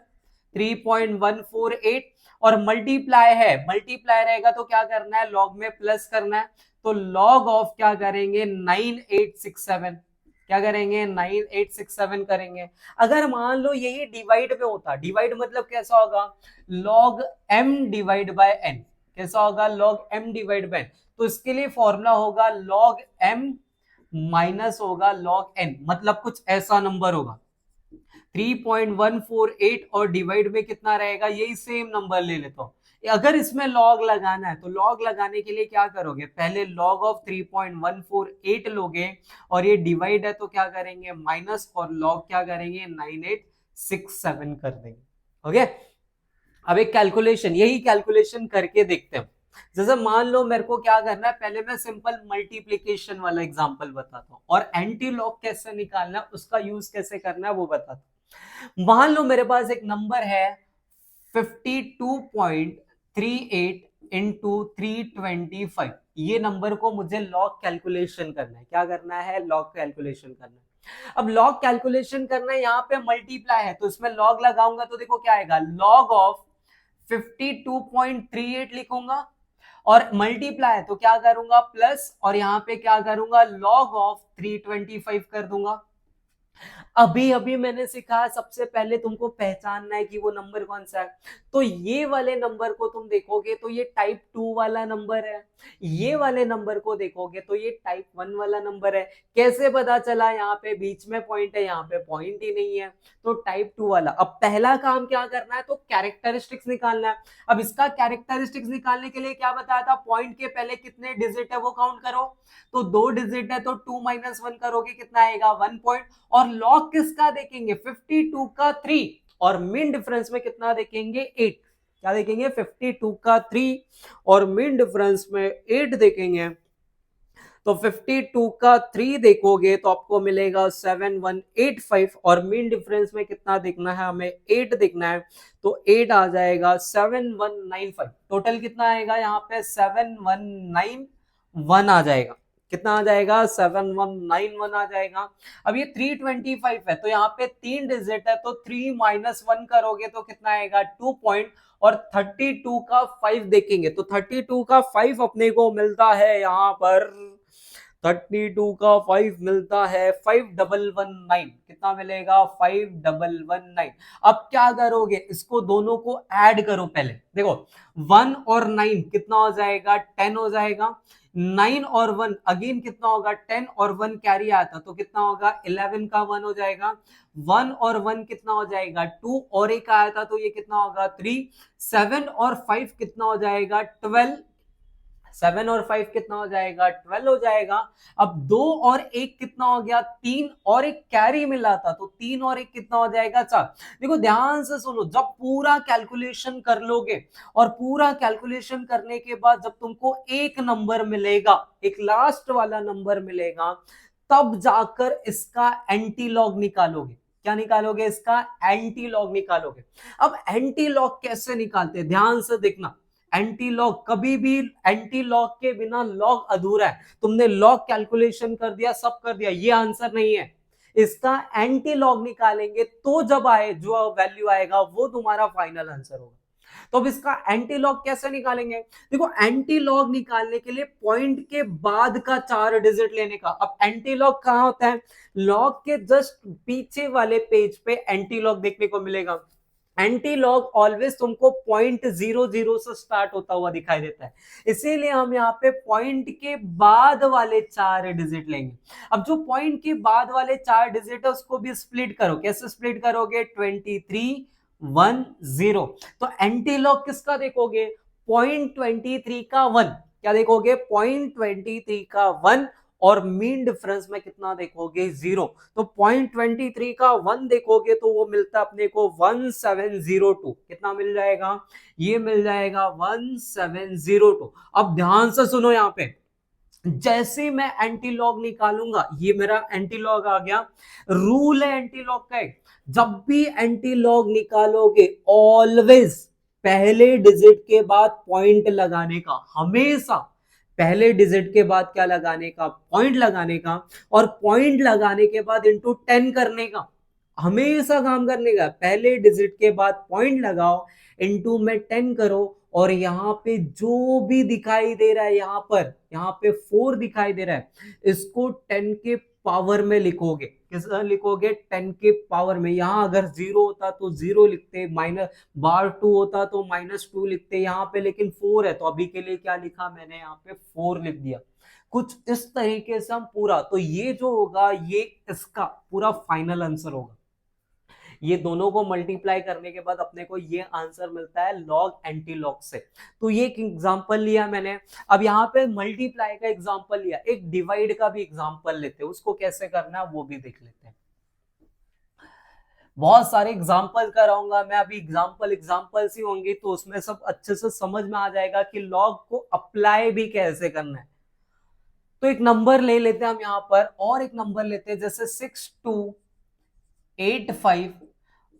Speaker 1: 3.148 और मल्टीप्लाई है, मल्टीप्लाई रहेगा तो क्या करना है, लॉग में प्लस करना है। तो लॉग ऑफ क्या करेंगे, 9867, क्या करेंगे, 9867 करेंगे। अगर मान लो यही डिवाइड में होता, डिवाइड मतलब कैसा होगा, log m divide by n, कैसा होगा, log m divide by n। तो इसके लिए फॉर्मूला होगा लॉग m माइनस होगा लॉग n, मतलब कुछ ऐसा नंबर होगा। 3.148 और डिवाइड में कितना रहेगा, यही सेम नंबर ले लेता हूं। अगर इसमें लॉग लगाना है तो लॉग लगाने के लिए क्या करोगे, पहले लॉग ऑफ 3.148 लोगे और ये डिवाइड है तो क्या करेंगे, माइनस, और लॉग क्या करेंगे, 9867 कर देंगे। ओके, अब एक कैलकुलेशन, यही कैलकुलेशन करके देखते हैं। जैसे मान लो मेरे को क्या करना है, पहले मैं सिंपल मल्टीप्लीकेशन वाला एग्जांपल बताता हूँ और एंटी लॉग कैसे निकालना है, उसका यूज कैसे करना है वो बताता हूँ। मान लो मेरे पास एक नंबर है 52.38 इंटू 325, ये नंबर को मुझे लॉग कैलकुलेशन करना है, क्या करना है, लॉग कैलकुलेशन करना है। अब लॉग कैलकुलेशन करना है, यहाँ पे मल्टीप्लाई है तो इसमें लॉग लगाऊंगा तो देखो क्या आएगा, लॉग ऑफ 52.38 लिखूंगा और मल्टीप्लाई तो क्या करूंगा, प्लस, और यहां पे क्या करूंगा, लॉग ऑफ 325 कर दूंगा। अभी अभी मैंने सिखाया, सबसे पहले तुमको पहचानना है कि वो नंबर कौन सा है। तो ये वाले नंबर को तुम देखोगे तो ये टाइप 2 वाला नंबर है, ये वाले नंबर को देखोगे तो ये टाइप 1 वाला नंबर है। कैसे पता चला, यहाँ पे बीच में पॉइंट है, यहाँ पे पॉइंट ही नहीं है, तो टाइप 2 वाला। अब पहला काम क्या करना है, तो कैरेक्टरिस्टिक्स निकालना है। अब इसका कैरेक्टरिस्टिक्स निकालने के लिए क्या बताया था, पॉइंट के पहले कितने डिजिट है वो काउंट करो, तो 2 डिजिट है तो 2 माइनस 1 करोगे कितना आएगा, 1 पॉइंट। और लॉग किसका देखेंगे, 52 का 3, और मीन डिफरेंस में कितना देखेंगे, 8। क्या देखेंगे, 52 का 3 और मीन डिफरेंस में 8 देखेंगे। तो 52 का 3 देखोगे तो आपको मिलेगा 7185 और मीन डिफरेंस में कितना देखना है, हमें 8 देखना है, तो 8 आ जाएगा 7195। टोटल कितना आएगा यहाँ पे, 7191 आ जाएगा। कितना आ जाएगा, 7191 आ जाएगा। अब ये 325 है तो यहाँ पे 3 डिजिट है तो 3 माइनस 1 करोगे तो कितना आएगा, 2 पॉइंट। और 32 का 5 देखेंगे तो 32 का 5 अपने को मिलता है यहाँ पर, 32 का 5 मिलता है 5119। कितना मिलेगा, 5119। अब क्या करोगे, इसको दोनों को ऐड करो। पहले देखो 1 और 9 कितना हो जाएगा, 10 हो जाएगा। 9 और 1 अगेन कितना होगा, 10 और 1 कैरी आया था तो कितना होगा, 11 का 1 हो जाएगा। 1 और 1 कितना हो जाएगा, 2 और एक आया था तो ये कितना होगा, 3। 7 और 5 कितना हो जाएगा, 12। 7 और 5 कितना हो जाएगा, 12 हो जाएगा। अब 2 और 1 कितना हो गया, 3 और एक कैरी मिला था तो 3 और 1 कितना हो जाएगा, 4। देखो ध्यान से सुनो, जब पूरा कैलकुलेशन कर लोगे और पूरा कैलकुलेशन करने के बाद जब तुमको एक नंबर मिलेगा, एक लास्ट वाला नंबर मिलेगा, तब जाकर इसका एंटी लॉग निकालोगे। क्या निकालोगे, इसका एंटी लॉग निकालोगे। अब एंटी लॉग कैसे निकालते हैं, ध्यान से देखना। एंटी लॉग, कभी भी एंटी लॉग के बिना लॉग अधूरा है। तुमने लॉग कैलकुलेशन कर दिया, सब कर दिया, ये आंसर नहीं है। इसका एंटी लॉग निकालेंगे तो जब आए जो वैल्यू आएगा वो तुम्हारा फाइनल आंसर होगा। तो अब इसका एंटी लॉग कैसे निकालेंगे, देखो एंटी लॉग निकालने के लिए पॉइंट के बाद का 4 डिजिट लेने का। अब एंटी लॉग कहां होता है, लॉग के जस्ट पीछे वाले पेज पे एंटी लॉग देखने को मिलेगा। एंटी लॉग ऑलवेज तुमको 0.00 से स्टार्ट होता हुआ दिखाई देता है, इसीलिए हम यहाँ पे पॉइंट के बाद वाले 4 डिजिट लेंगे। अब जो पॉइंट के बाद वाले 4 डिजिट है उसको भी स्प्लिट करो। कैसे स्प्लिट करोगे, 2310। तो एंटी लॉग किसका देखोगे, 0.23 का 1। क्या देखोगे, 0.23 का 1 और मीन डिफरेंस में कितना देखोगे, 0। तो 0.23 का 1 देखोगे तो वो मिलता है अपने को 1702। कितना मिल जाएगा, ये मिल जाएगा 1702। अब ध्यान से सुनो यहाँ पे, जैसे मैं एंटी लॉग निकालूंगा, ये मेरा एंटी लॉग आ गया, रूल है एंटी लॉग का एक, जब भी एंटी लॉग निकालोगे ऑलवेज पहले डिजिट के बाद पॉइंट लगाने का, हमेशा पहले डिजिट के बाद क्या लगाने का, पॉइंट लगाने का, और पॉइंट लगाने के बाद इंटू 10 करने का, हमेशा काम करने का, पहले डिजिट के बाद पॉइंट लगाओ, इंटू में 10 करो, और यहाँ पे जो भी दिखाई दे रहा है, यहाँ पे 4 दिखाई दे रहा है, इसको 10 के पावर में लिखोगे, किस लिखोगे, 10 के पावर में। यहाँ अगर 0 होता तो 0 लिखते, माइनस बार 2 होता तो -2 लिखते, यहाँ पे लेकिन 4 है तो अभी के लिए क्या लिखा मैंने, यहाँ पे 4 लिख दिया। कुछ इस तरीके से हम पूरा, तो ये जो होगा ये इसका पूरा फाइनल आंसर होगा। ये दोनों को मल्टीप्लाई करने के बाद अपने को ये आंसर मिलता है लॉग एंटी लॉग से। तो ये एक एग्जांपल लिया मैंने। अब यहाँ पे मल्टीप्लाई का एग्जांपल लिया, एक डिवाइड का भी एग्जांपल लेते हैं, उसको कैसे करना है वो भी देख लेते हैं। बहुत सारे एग्जाम्पल कराऊंगा मैं अभी, एग्जाम्पल्स ही होंगे तो उसमें सब अच्छे से समझ में आ जाएगा कि लॉग को अप्लाई भी कैसे करना है। तो एक नंबर ले लेते हैं हम यहाँ पर, और एक नंबर लेते हैं जैसे 6285,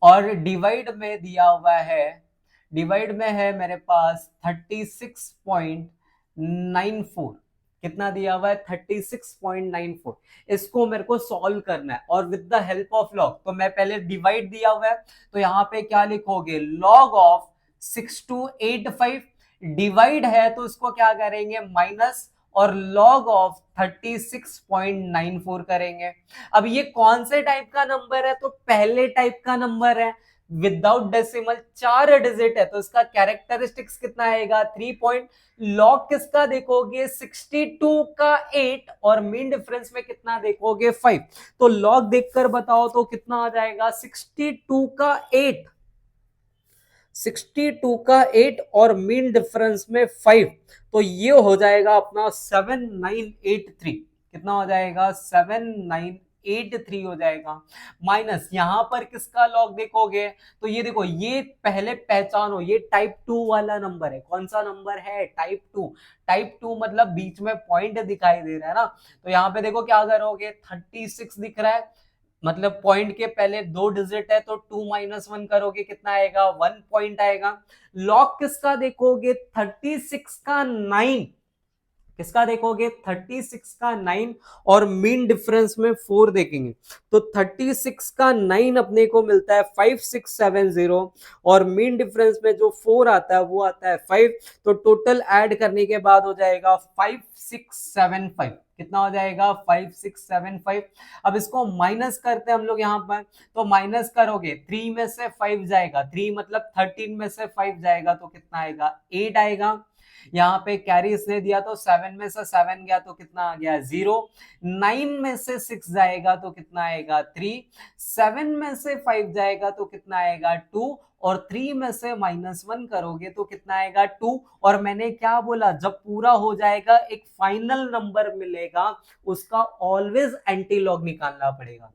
Speaker 1: और डिवाइड में दिया हुआ है, डिवाइड में है मेरे पास 36.94, कितना दिया हुआ है 36.94। इसको मेरे को सॉल्व करना है और with the help of log. तो मैं पहले डिवाइड दिया हुआ है तो यहाँ पे क्या लिखोगे, लॉग ऑफ 6285, डिवाइड है तो इसको क्या करेंगे माइनस, और लॉग ऑफ 36.94 करेंगे। अब ये कौन से टाइप का नंबर है, तो पहले टाइप का नंबर है, विदाउट डेसिमल, 4 डिजिट है, तो इसका कैरेक्टरिस्टिक्स कितना आएगा 3 पॉइंट। लॉग किसका देखोगे 62 का 8, और मीन डिफरेंस में कितना देखोगे 5। तो लॉग देखकर बताओ तो कितना आ जाएगा 62 का 8, 62 का 8 और मीन डिफरेंस में 5, तो ये हो जाएगा अपना 7983। कितना हो जाएगा 7983 हो जाएगा। माइनस यहां पर किसका लॉग देखोगे, तो ये देखो, ये पहले पहचानो, ये टाइप 2 वाला नंबर है। कौन सा नंबर है, टाइप 2। टाइप 2 मतलब बीच में पॉइंट दिखाई दे रहा है ना, तो यहाँ पे देखो क्या करोगे, 36 दिख रहा है, मतलब पॉइंट के पहले 2 डिजिट है, तो 2 - 1 करोगे कितना आएगा 1 पॉइंट आएगा। लॉग किसका देखोगे 36 का 9, किसका देखोगे 36 का 9, और मीन डिफरेंस में 4 देखेंगे, तो 36 का 9 अपने को मिलता है 5670, और मीन डिफरेंस में जो 4 आता है वो आता है 5, तो टोटल ऐड करने के बाद हो जाएगा 5675। कितना हो जाएगा 5675। अब इसको माइनस करते हैं हम लोग यहाँ पर, तो माइनस करोगे 3 में से 5 जाएगा, 3 मतलब 13 में से 5 जाएगा तो कितना आएगा 8 आएगा। यहाँ पे कैरी इसने दिया तो 7 में से 7 गया तो कितना आ गया 0, 9 में से 6 जाएगा तो कितना आएगा 3, 7 में से 5 जाएगा तो कितना आएगा 2, और 3 में से -1 करोगे तो कितना आएगा 2। और मैंने क्या बोला, जब पूरा हो जाएगा एक फाइनल नंबर मिलेगा, उसका ऑलवेज एंटी लॉग निकालना पड़ेगा।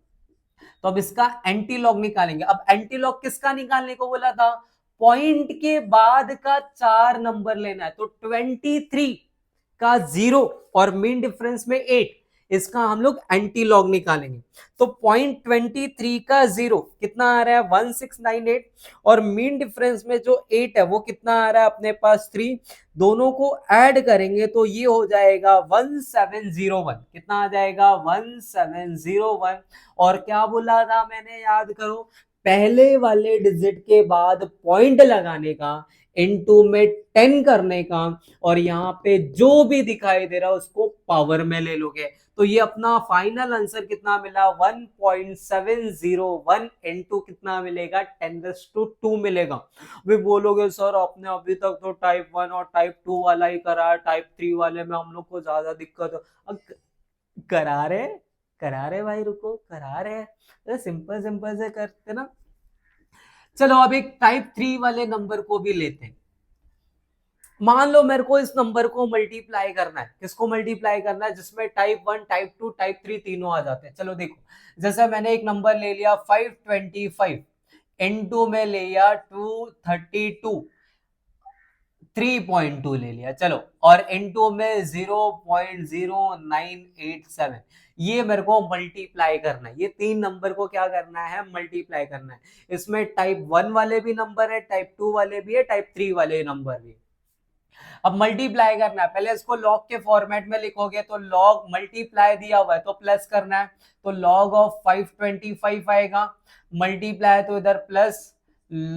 Speaker 1: तो अब इसका एंटी लॉग निकालेंगे। अब एंटी लॉग किसका निकालने को बोला था, पॉइंट के बाद का 4 नंबर लेना है, तो 23 का 0 और मीन डिफरेंस में 8, इसका हम लोग एंटी लॉग निकालेंगे। तो पॉइंट 23 का 0 कितना आ रहा है 1698, और मीन डिफरेंस में जो 8 है वो कितना आ रहा है अपने पास 3, दोनों को ऐड करेंगे तो ये हो जाएगा 1701। कितना आ जाएगा 1701। और क्या बोला था मैंने, याद करो, पहले वाले डिजिट के बाद पॉइंट लगाने का, इनटू में 10 करने का, और यहाँ पे जो भी दिखाई दे रहा है उसको पावर में ले लोगे। तो ये अपना फाइनल आंसर कितना मिला 1.701 इनटू कितना मिलेगा 10⁻²। मिलेगा। वे बोलोगे सर आपने अभी तक तो टाइप 1 और टाइप 2 वाला ही करा, टाइप 3 वाले में हम लोग को ज्यादा दिक्कत करा रहे भाई, रुको, करा रहे, सिंपल सिंपल से करते ना। चलो अब एक टाइप 3 वाले नंबर को भी लेते हैं। मान लो मेरे को इस नंबर को मल्टीप्लाई करना है, किसको मल्टीप्लाई करना है, जिसमें टाइप 1 टाइप 2 टाइप 3 तीनों आ जाते हैं। चलो देखो, जैसे मैंने एक नंबर ले लिया 525, इनटू में ले लिया 232, 3.2 ले लिया, चलो, और इनटू में 0.0987, ये मेरे को मल्टीप्लाई करना है, ये तीन नंबर को क्या करना है, मल्टीप्लाई करना है। इसमें टाइप 1 वाले भी नंबर है, टाइप 2 वाले भी है, टाइप 3 वाले नंबर भी है। अब मल्टीप्लाई करना है, पहले इसको लॉग के फॉर्मेट में लिखोगे, तो लॉग मल्टीप्लाई दिया हुआ है तो प्लस करना है, तो लॉग ऑफ 525 आएगा, मल्टीप्लाई तो इधर प्लस,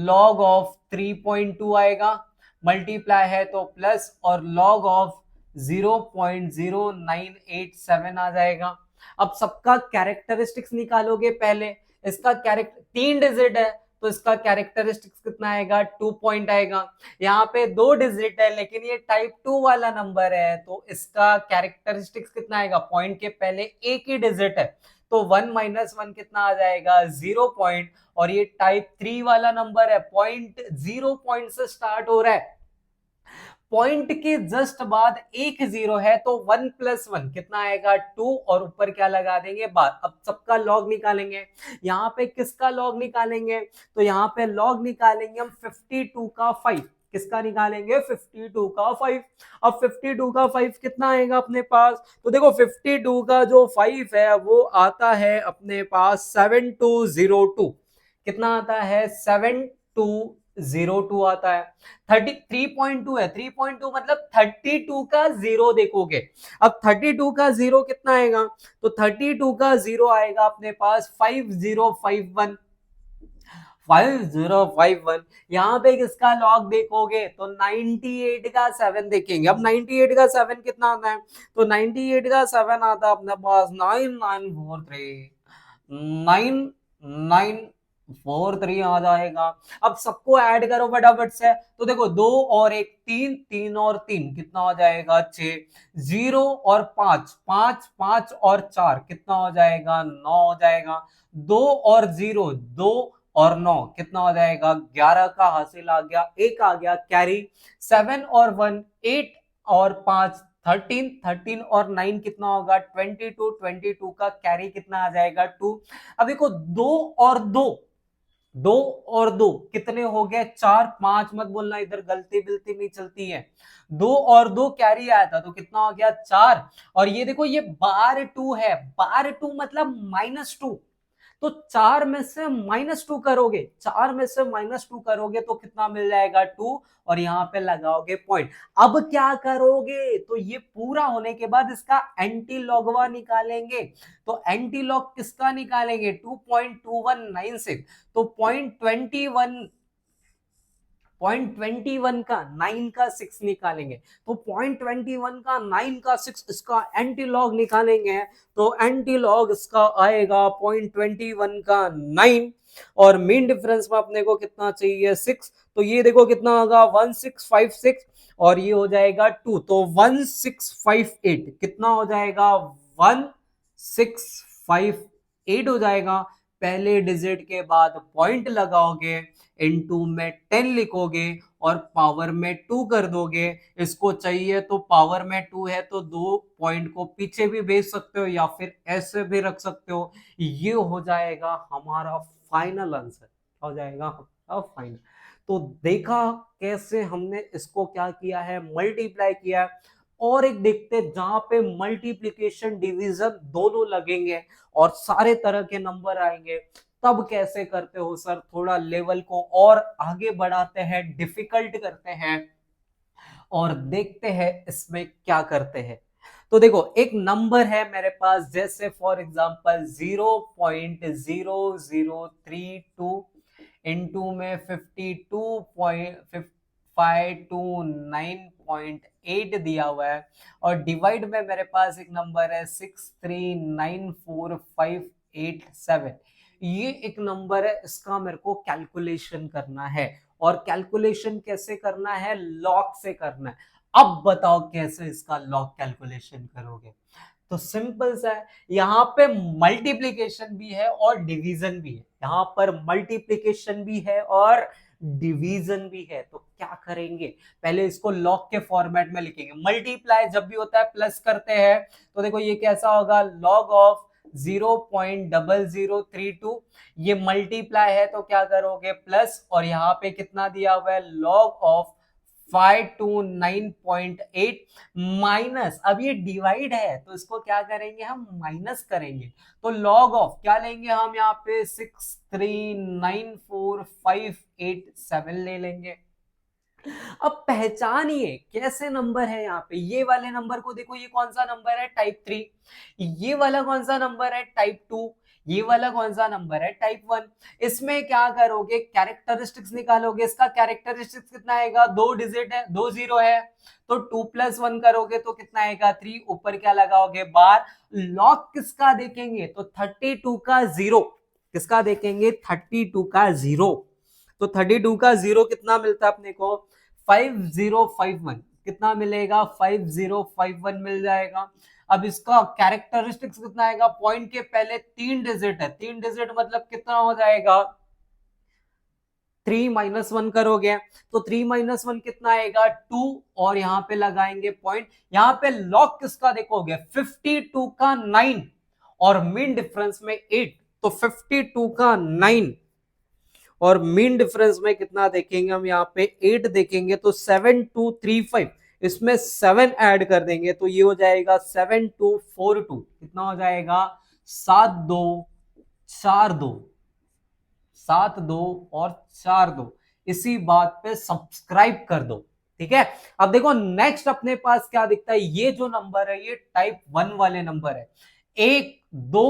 Speaker 1: लॉग ऑफ 3.2 आएगा, मल्टीप्लाई है तो प्लस, और लॉग ऑफ 0.0987 आ जाएगा। अब सबका कैरेक्टरिस्टिक्स निकालोगे, पहले इसका कैरेक्टर 3 डिजिट है तो इसका कैरेक्टरिस्टिक्स कितना आएगा, 2 पॉइंट आएगा। यहाँ पे 2 डिजिट है लेकिन ये टाइप 2 वाला नंबर है तो इसका कैरेक्टरिस्टिक्स कितना आएगा, पॉइंट के पहले एक ही डिजिट है तो 1 माइनस 1 कितना आ जाएगा, 0 पॉइंट। और ये टाइप 3 वाला नंबर है, पॉइंट 0 पॉइंट से स्टार्ट हो रहा है, पॉइंट के जस्ट बाद एक जीरो है तो 1 प्लस 1 कितना आएगा, 2, और ऊपर क्या लगा देंगे, बात। अब सबका लॉग निकालेंगे, यहाँ पे किसका लॉग निकालेंगे, तो यहाँ पे लॉग निकालेंगे हम 52 का 5, किसका निकालेंगे, 52 का 5। अब 52 का 5 कितना आएगा अपने पास, तो देखो 52 का जो 5 है वो आता है अपने पास 7202, कितना आता है, 7202 आता है। 3.2 है, 3.2 मतलब 32 का जीरो देखोगे। अब 32 का जीरो कितना आएगा, तो 32 का जीरो आएगा अपने पास 5051, 5051। यहाँ पे किसका लॉग देखोगे तो 98 का 7 देखेंगे। अब 98 का 7 कितना आता है, तो 98 का 7 आता है अपने पास 9943 आ जाएगा। अब सबको ऐड करो फटाफट से, तो देखो 2 और 1 3, 3 और 3 कितना हो जाएगा, 6, 0 और 5, 5, 5 और 4 कितना हो जाएगा, 9 हो जाएगा। 2 और 0, 2 और 9 कितना हो जाएगा, 11 का हासिल आ गया, 1 आ गया कैरी। 7 और 1 8 और 5 13, 13 और 9 कितना होगा, 22, 22 का कैरी कितना आ जाएगा, 2। अब देखो 2 और 2, 2 और 2 कितने हो गए, 4, 5 मत बोलना, इधर गलती बिलती नहीं चलती है। 2 और 2 कैरी आया था तो कितना हो गया, 4। और ये देखो ये बार 2 है, बार 2 मतलब -2, तो 4 में से -2 करोगे, 4 में से -2 करोगे तो कितना मिल जाएगा, 2, और यहाँ पे लगाओगे पॉइंट। अब क्या करोगे, तो ये पूरा होने के बाद इसका एंटी लॉगवा निकालेंगे, तो एंटी लॉग किसका निकालेंगे, 2.2196, तो 0.21 का 9 का 6 निकालेंगे, तो 0.21 का 9 का 6 इसका एंटी लॉग निकालेंगे, तो एंटी लॉग इसका आएगा 0.21 का 9, और मीन डिफरेंस में अपने को कितना चाहिए, 6, तो ये देखो कितना होगा, 1656, और ये हो जाएगा 2, तो 1658 कितना हो जाएगा, 1658 हो जाएगा। पहले डिजिट के बाद पॉइंट लगाओगे, इनटू में 10 लिखोगे और पावर में 2 कर दोगे। इसको चाहिए तो पावर में 2 है तो 2 पॉइंट को पीछे भी भेज सकते हो या फिर ऐसे भी रख सकते हो। ये हो जाएगा हमारा फाइनल आंसर, हो जाएगा हमारा फाइनल। तो देखा कैसे हमने इसको क्या किया है, मल्टीप्लाई किया है। और एक देखते हैं जहां पे मल्टीप्लिकेशन डिवीजन दोनों लगेंगे और सारे तरह के नंबर आएंगे, तब कैसे करते हो सर, थोड़ा लेवल को और आगे बढ़ाते हैं, डिफिकल्ट करते हैं और देखते हैं इसमें क्या करते हैं। तो देखो एक नंबर है मेरे पास, जैसे फॉर एग्जांपल 0.0032 इनटू में 52.529.8 दिया हुआ है, और डिवाइड में मेरे पास एक नंबर है 6394587। ये एक नंबर है, इसका मेरे को कैलकुलेशन करना है, और कैलकुलेशन कैसे करना है, लॉग से करना है। अब बताओ कैसे इसका लॉग कैलकुलेशन करोगे, तो सिंपल सा है, यहाँ पे मल्टीप्लीकेशन भी है और डिवीजन भी है, यहाँ पर मल्टीप्लीकेशन भी है और डिवीजन भी है। तो क्या करेंगे, पहले इसको लॉग के फॉर्मेट में लिखेंगे। मल्टीप्लाई जब भी होता है प्लस करते हैं, तो देखो ये कैसा होगा, लॉग ऑफ 0.0032, ये मल्टीप्लाई है तो क्या करोगे प्लस, और यहाँ पे कितना दिया हुआ है, लॉग ऑफ 529.8 माइनस, अब ये डिवाइड है तो इसको क्या करेंगे हम, माइनस करेंगे। तो लॉग ऑफ क्या लेंगे हम यहाँ पे, 6394587 ले लेंगे। अब पहचानिए कैसे नंबर है यहाँ पे, ये वाले नंबर को देखो, ये कौन सा नंबर है, टाइप 3, ये वाला कौन सा नंबर है, टाइप 2, ये वाला कौन सा नंबर है, टाइप 1। इसमें क्या करोगे, कैरेक्टरिस्टिक्स निकालोगे, इसका कैरेक्टरिस्टिक्स कितना आएगा, 2 डिजिट है, 2 जीरो है, तो 2 + 1 करोगे तो कितना आएगा, 3, ऊपर क्या लगाओगे, बार। लॉग किसका देखेंगे, तो 32 का जीरो, किसका देखेंगे, 32 का जीरो। तो 32 का जीरो कितना मिलता है अपने को, 5051, कितना मिलेगा, 5051 मिल जाएगा। अब इसका कैरेक्टरिस्टिक्स कितना आएगा, पॉइंट के पहले 3 डिजिट है, 3 डिजिट मतलब कितना हो जाएगा, 3 - 1 करोगे तो 3 - 1 कितना आएगा, 2, और यहां पे लगाएंगे पॉइंट। यहां पे लॉग किसका देखोगे, 52 का 9 और मीन डिफरेंस में 8, तो 52 का 9 और मीन डिफरेंस में कितना देखेंगे हम, यहाँ पे 8 देखेंगे, तो 7235, इसमें 7 ऐड कर देंगे तो ये हो जाएगा 7242, कितना हो जाएगा, 7242, 72 और 42। इसी बात पे सब्सक्राइब कर दो, ठीक है। अब देखो नेक्स्ट अपने पास क्या दिखता है, ये जो नंबर है ये टाइप 1 वाले नंबर है। 1 2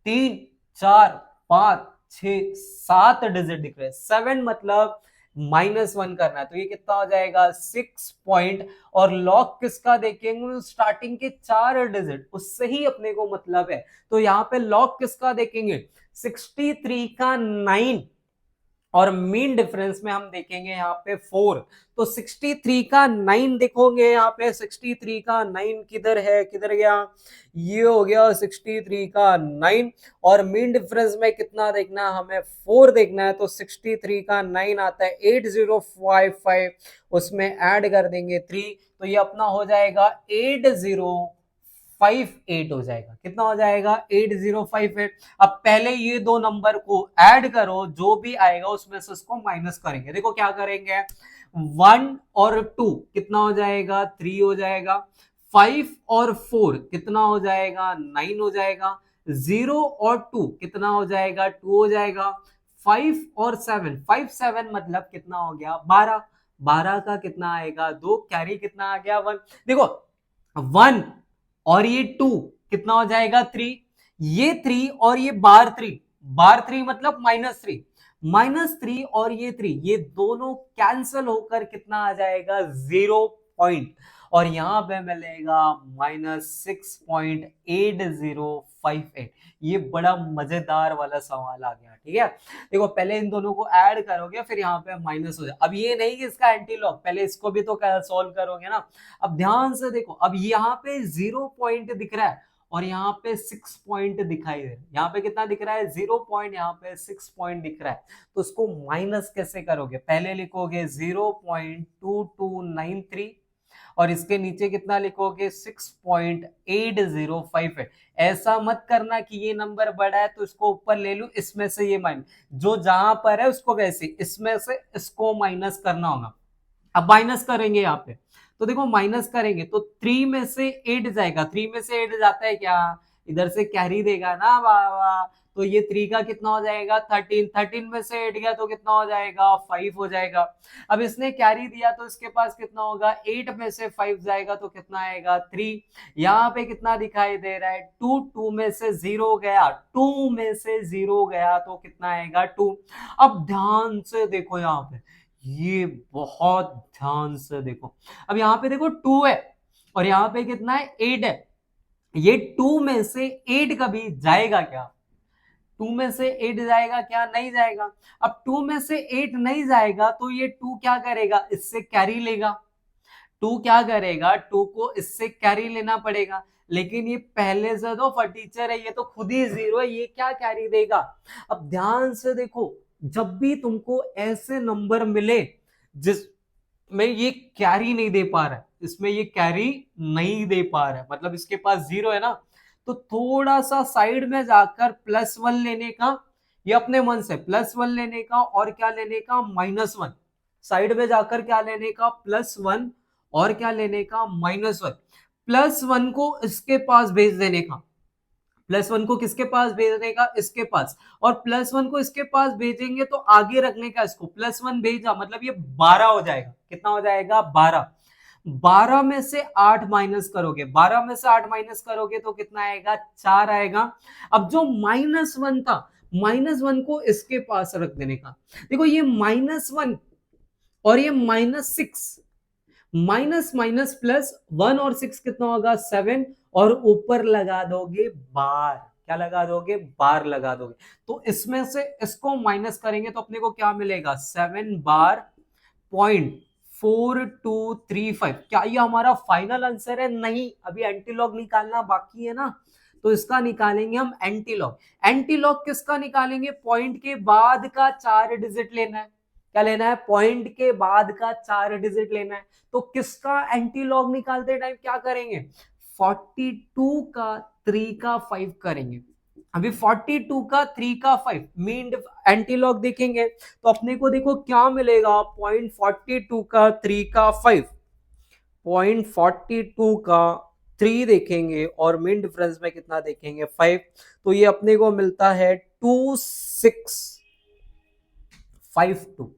Speaker 1: 3 4 5 6 7 डिजिट दिख रहे हैं, 7 मतलब -1 करना है, तो ये कितना हो जाएगा, 6 पॉइंट। और लॉग किसका देखेंगे, स्टार्टिंग के 4 डिजिट, उससे ही अपने को मतलब है। तो यहाँ पे लॉग किसका देखेंगे, 63 का 9 और मीन डिफरेंस में हम देखेंगे यहाँ पे 4, तो 63 का 9 देखोगे, यहाँ पे 63 का 9 किधर है, किधर गया, ये हो गया 63 का 9, और मीन डिफरेंस में कितना देखना है हमें, 4 देखना है, तो 63 का 9 आता है 8055, उसमें ऐड कर देंगे 3, तो ये अपना हो जाएगा 8058 हो जाएगा, कितना हो जाएगा, 8058। अब पहले ये दो नंबर को ऐड करो, जो भी आएगा उसमें से उसको माइनस करेंगे। देखो क्या करेंगे, 1 और 2 कितना हो जाएगा, 3 हो जाएगा, 5 और 4 कितना हो जाएगा, 9 हो जाएगा, 0 और 2 कितना हो जाएगा, 2 हो जाएगा, 5 और 7, 5 7 मतलब कितना हो गया, 12, 12 का कितना आएगा, 2, कैरी कितना आ गया, 1। देखो 1 और ये 2 कितना हो जाएगा, 3, ये 3 और ये बार 3, बार 3 मतलब -3, -3 और ये 3, ये दोनों कैंसल होकर कितना आ जाएगा, 0 पॉइंट, और यहां पे मिलेगा -6.8058। ये बड़ा मजेदार वाला सवाल आ गया, ठीक है। देखो पहले इन दोनों को ऐड करोगे, फिर यहाँ पे माइनस हो जाए। अब ये नहीं कि इसका एंटी लॉग, पहले इसको भी तो सॉल्व करोगे ना। अब ध्यान से देखो, अब यहाँ पे 0 पॉइंट दिख रहा है और यहाँ पे 6 पॉइंट दिखाई दे रहा है। यहाँ पे कितना दिख रहा है, 0 पॉइंट, यहाँ पे 6 पॉइंट दिख रहा है। तो उसको माइनस कैसे करोगे, पहले लिखोगे 0.2293 और इसके नीचे कितना लिखोगे, 6.8058। ऐसा मत करना कि ये नंबर बड़ा है तो इसको ऊपर ले लूं, इसमें से ये माइनस, जो जहां पर है उसको वैसे इसमें से इसको माइनस करना होगा। अब माइनस करेंगे यहाँ पे, तो देखो माइनस करेंगे तो 3 में से 8 जाएगा, 3 में से 8 जाता है क्या, इधर से कैरी देगा ना, वाह। तो ये 3 का कितना हो जाएगा, 13, 13 में से 8 गया तो कितना हो जाएगा, 5 हो जाएगा। अब इसने कैरी दिया तो इसके पास कितना होगा, 8 में से 5 जाएगा तो कितना आएगा, 3। यहाँ पे कितना दिखाई दे रहा है, 2, 2 में से 0 गया, 2 में से 0 गया तो कितना आएगा, 2। अब ध्यान से देखो यहाँ पे, ये बहुत ध्यान से देखो, अब यहाँ पे देखो 2 है और यहाँ पे कितना है, 8 है। ये 2 में से 8 कभी जाएगा क्या, 2 में से 8 जाएगा क्या, नहीं जाएगा। अब 2 में से 8 नहीं जाएगा तो ये 2 क्या करेगा, इससे कैरी लेगा। 2 क्या करेगा, 2 को इससे कैरी लेना पड़ेगा, लेकिन ये पहले से तो फटीचर है, ये तो खुद ही 0 है, ये क्या कैरी देगा। अब ध्यान से देखो, जब भी तुमको ऐसे नंबर मिले जिसमें ये कैरी नहीं दे पा रहा है, इसमें ये कैरी नहीं दे पा रहा है, मतलब इसके पास 0 है ना, तो थोड़ा सा साइड में जाकर +1 लेने का, ये अपने मन से +1 लेने का और क्या लेने का, -1, साइड में जाकर क्या लेने का, +1 और क्या लेने का, -1। +1 को इसके पास भेज देने का, +1 को किसके पास भेजने का, इसके पास। और +1 को इसके पास भेजेंगे तो आगे रखने का इसको, +1 भेजा मतलब ये 12 हो जाएगा। कितना हो जाएगा, 12। 12 में से 8 माइनस करोगे, 12 में से 8 माइनस करोगे तो कितना आएगा, 4 आएगा। अब जो -1 था, -1 को इसके पास रख देने का। देखो ये -1 और ये -6, माइनस माइनस +1 और 6 कितना होगा, 7। और ऊपर लगा दोगे बार, क्या लगा दोगे, बार लगा दोगे। तो इसमें से इसको माइनस करेंगे तो अपने को क्या मिलेगा, 7 बार .4235। क्या ये हमारा फाइनल आंसर है, नहीं, अभी एंटीलॉग निकालना बाकी है ना, तो इसका निकालेंगे हम एंटीलॉग। एंटीलॉग किसका निकालेंगे, पॉइंट के बाद का 4 डिजिट लेना है। क्या लेना है, पॉइंट के बाद का 4 डिजिट लेना है। तो किसका एंटीलॉग निकालते टाइम क्या करेंगे, 42 का 3 का 5 करेंगे। अभी 42 का 3 का 5 मीन एंटीलॉग देखेंगे तो अपने को देखो क्या मिलेगा, 0.42 का 3 का 5, 0.42 का 3 देखेंगे और मीन डिफरेंस में कितना देखेंगे, 5। तो ये अपने को मिलता है 2652।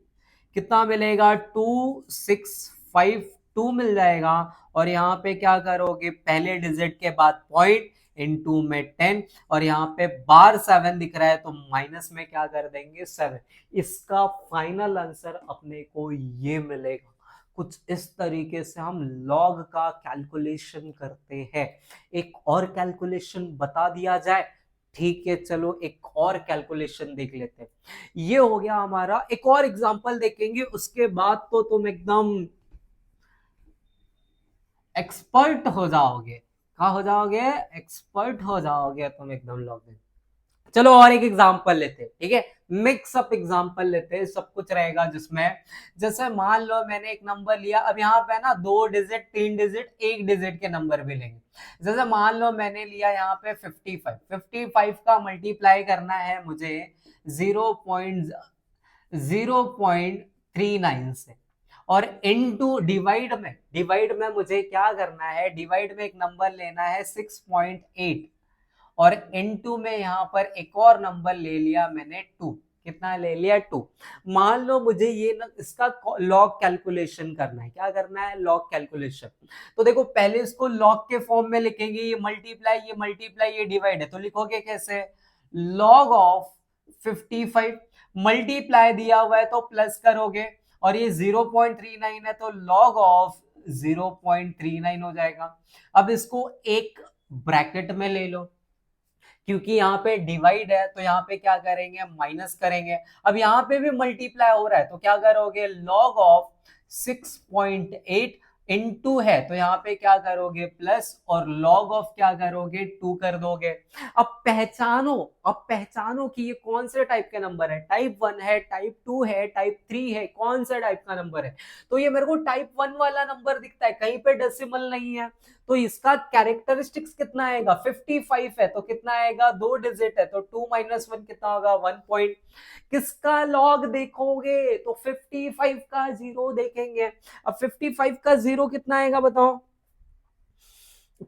Speaker 1: कितना मिलेगा, 2652 मिल जाएगा। और यहाँ पे क्या करोगे, पहले डिजिट के बाद पॉइंट, इनटू में 10, और यहाँ पे बार 7 दिख रहा है तो माइनस में क्या कर देंगे, 7। इसका फाइनल आंसर अपने को ये मिलेगा। कुछ इस तरीके से हम लॉग का कैलकुलेशन करते हैं। एक और कैलकुलेशन बता दिया जाए, ठीक है, चलो एक और कैलकुलेशन देख लेते हैं। ये हो गया हमारा, एक और एग्जांपल देखेंगे, उसके बाद तो तुम एकदम एक्सपर्ट हो जाओगे। क्या हो जाओगे, एक्सपर्ट हो जाओगे तुम एकदम लॉग में। चलो और एक एग्जांपल लेते हैं, ठीक है, मिक्स अप एग्जांपल लेते हैं, सब कुछ रहेगा जिसमें, जैसे मान लो मैंने एक नंबर लिया, अब यहाँ पे ना 2 डिजिट 3 डिजिट 1 डिजिट के नंबर भी लेंगे। जैसे मान लो मैंने लिया यहाँ पे 55 का मल्टीप्लाई करना है मुझे 0.039 से, और इनटू डिवाइड में मुझे क्या करना है, डिवाइड में एक नंबर लेना है 6.8, और इनटू में यहां पर एक और नंबर ले लिया मैंने 2। कितना ले लिया, 2। मान लो मुझे ये इसका लॉग कैलकुलेशन करना है। क्या करना है, लॉग कैलकुलेशन। तो देखो पहले इसको लॉग के फॉर्म में लिखेंगे, ये मल्टीप्लाई ये डिवाइड है, तो लिखोगे कैसे, लॉग ऑफ 55, मल्टीप्लाई दिया हुआ है तो प्लस करोगे, और ये 0.39 है तो लॉग ऑफ 0.39 हो जाएगा। अब इसको एक ब्रैकेट में ले लो, क्योंकि यहाँ पे डिवाइड है तो यहाँ पे क्या करेंगे, माइनस करेंगे। अब यहाँ पे भी मल्टीप्लाई हो रहा है तो क्या करोगे, लॉग ऑफ 6.8 इनटू है तो यहाँ पे क्या करोगे, प्लस, और लॉग ऑफ क्या करोगे, 2 कर दोगे। अब पहचानो कि ये कौन से टाइप के नंबर है, टाइप 1 है, टाइप 2 है, टाइप 3 है, कौन सा टाइप का नंबर है। तो ये मेरे को टाइप 1 वाला नंबर दिखता है, कहीं पे डेसिमल नहीं है, तो इसका कैरेक्टरिस्टिक्स कितना आएगा, 55 है तो कितना आएगा, 2 डिजिट है तो 2 - 1 कितना होगा, 1 पॉइंट। किसका लॉग देखोगे तो 55 का 0 देखेंगे। अब 55 का 0 कितना आएगा बताओ,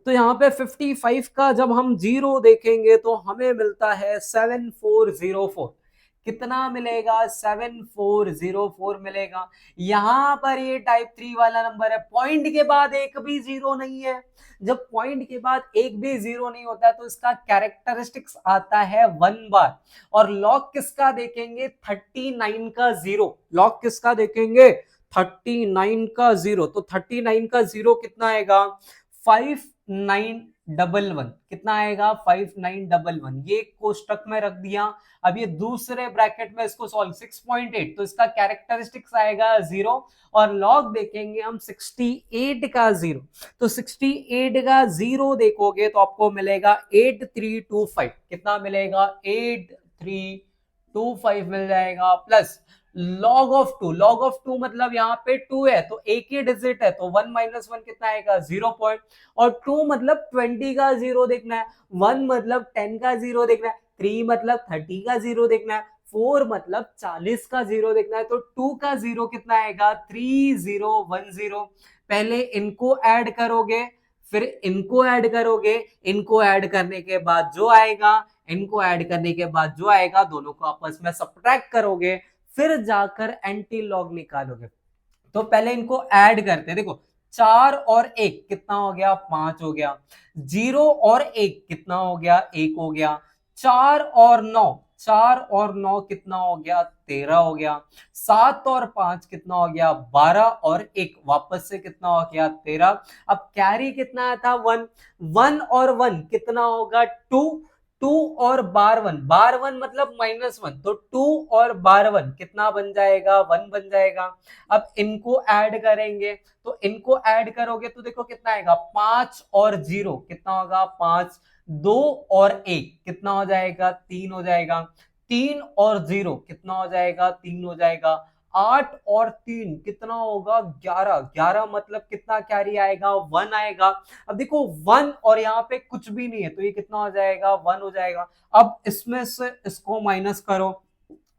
Speaker 1: तो यहाँ पे 55 का जब हम 0 देखेंगे तो हमें मिलता है 7404। कितना मिलेगा, 7404 मिलेगा। यहां पर ये टाइप 3 वाला नंबर है, पॉइंट के बाद एक भी 0 नहीं है। जब पॉइंट के बाद एक भी 0 नहीं होता है तो इसका कैरेक्टरिस्टिक्स आता है 1 बार। और लॉग किसका देखेंगे, 39 का 0। लॉग किसका देखेंगे, 39 का 0। तो 39 का 0 कितना आएगा, 5911। कितना आएगा, 5911। ये कोष्टक में रख दिया। अब ये दूसरे ब्रैकेट में इसको सॉल्व, 6.8 तो इसका कैरेक्टरिस्टिक्स आएगा 0, और लॉग देखेंगे हम 68 का 0। तो 68 का 0 देखोगे तो आपको मिलेगा 8325। कितना मिलेगा, 8325 मिल जाएगा। प्लस लॉग ऑफ 2 मतलब यहाँ पे 2 है तो एक ही डिजिट है तो 1 - 1 कितना आएगा, 0 पॉइंट। और 2 मतलब 20 का 0 देखना है, 1 मतलब 10 का 0 देखना है, 3 मतलब 30 का 0 देखना है, 4 मतलब 40 का जीरो देखना है, तो 2 का जीरो कितना आएगा 3010। पहले इनको ऐड करोगे, फिर इनको ऐड करोगे, इनको ऐड करने के बाद जो आएगा, इनको ऐड करने के बाद जो आएगा, दोनों को आपस में सब्ट्रैक्ट करोगे, फिर जाकर एंटी लॉग निकालोगे। तो पहले इनको ऐड करते हैं, देखो 4 और 1 कितना हो गया 5 हो गया, 0 और 1 कितना हो गया 1 हो गया, 4 और 9, 4 और 9 कितना हो गया 13 हो गया, 7 और 5 कितना हो गया 12 और 1 वापस से कितना हो गया 13। अब कैरी कितना आया था 1, 1 और 1 कितना होगा 2, 2 और बार वन, बार वन मतलब -1, तो 2 और बार वन कितना बन जाएगा 1 बन जाएगा। अब इनको ऐड करेंगे, तो इनको ऐड करोगे तो देखो कितना आएगा 5 और 0 कितना होगा 5, 2 और 1 कितना हो जाएगा 3 हो जाएगा, 3 और 0 कितना हो जाएगा 3 हो जाएगा, 8 और 3 कितना होगा 11, 11 मतलब कितना कैरी आएगा 1 आएगा। अब देखो 1 और यहाँ पे कुछ भी नहीं है, तो ये कितना हो जाएगा 1 हो जाएगा। अब इसमें से इसको माइनस करो,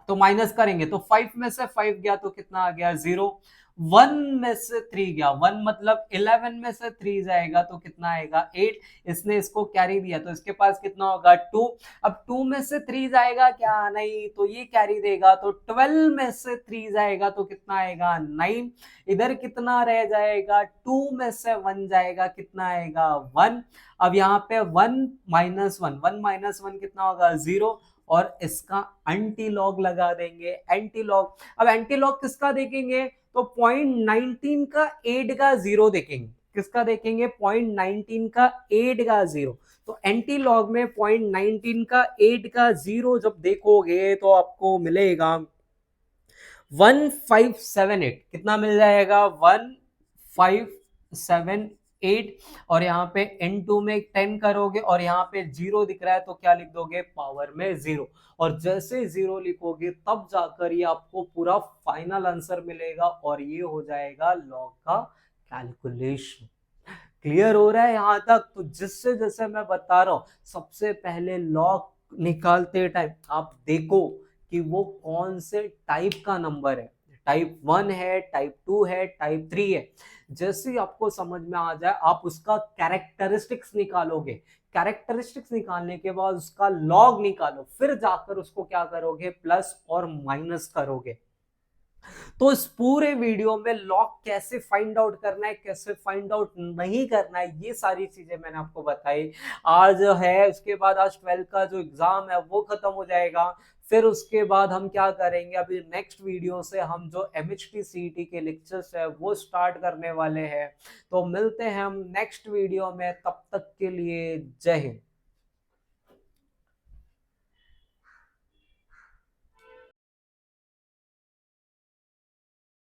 Speaker 1: तो माइनस करेंगे तो 5 में से 5 गया तो कितना आ गया 0, 1 में से 3 गया 1 मतलब 11 में से 3 जाएगा तो कितना आएगा 8, इसने इसको कैरी दिया तो इसके पास कितना होगा 2। अब 2 में से 3 जाएगा क्या, नहीं, तो ये कैरी देगा, तो 12 में से 3 जाएगा तो कितना आएगा 9। इधर कितना रह जाएगा 2 में से 1 जाएगा कितना आएगा 1। अब यहाँ पे 1 माइनस 1, 1 माइनस 1 कितना होगा 0, और इसका एंटी लॉग लगा देंगे, एंटी लॉग। अब एंटी लॉग किसका देखेंगे, तो 0.19 का 8 का 0 देखेंगे, किसका देखेंगे 0.19 का 8 का 0। तो एंटी लॉग में 0.19 का 8 का 0 जब देखोगे तो आपको मिलेगा 1578, कितना मिल जाएगा 1578। और यहाँ पे n2 में 10 करोगे और यहाँ पे 0 दिख रहा है तो क्या लिख दोगे पावर में 0, और जैसे 0 लिखोगे तब जाकर ये आपको पूरा फाइनल आंसर मिलेगा और ये हो जाएगा लॉग का कैलकुलेशन। क्लियर हो रहा है यहाँ तक। तो जिससे जैसे मैं बता रहा हूं, सबसे पहले लॉग निकालते टाइम आप देखो कि वो कौन से टाइप का नंबर है, टाइप 1 है, टाइप 2 है, टाइप 3 है। जैसे ही आपको समझ में आ जाए आप उसका कैरेक्टरिस्टिक्स निकालोगे, कैरेक्टरिस्टिक्स निकालने के बाद उसका लॉग निकालो, फिर जाकर उसको क्या करोगे प्लस और माइनस करोगे। तो इस पूरे वीडियो में लॉग कैसे फाइंड आउट करना है, कैसे फाइंड आउट नहीं करना है, ये सारी चीजें मैंने आपको बताई। आज है, उसके बाद आज 12th का जो एग्जाम है वो खत्म हो जाएगा। फिर उसके बाद हम क्या करेंगे, अभी नेक्स्ट वीडियो से हम जो MHT CET के लेक्चर्स है वो स्टार्ट करने वाले हैं। तो मिलते हैं हम नेक्स्ट वीडियो में, तब तक के लिए जय हिंद।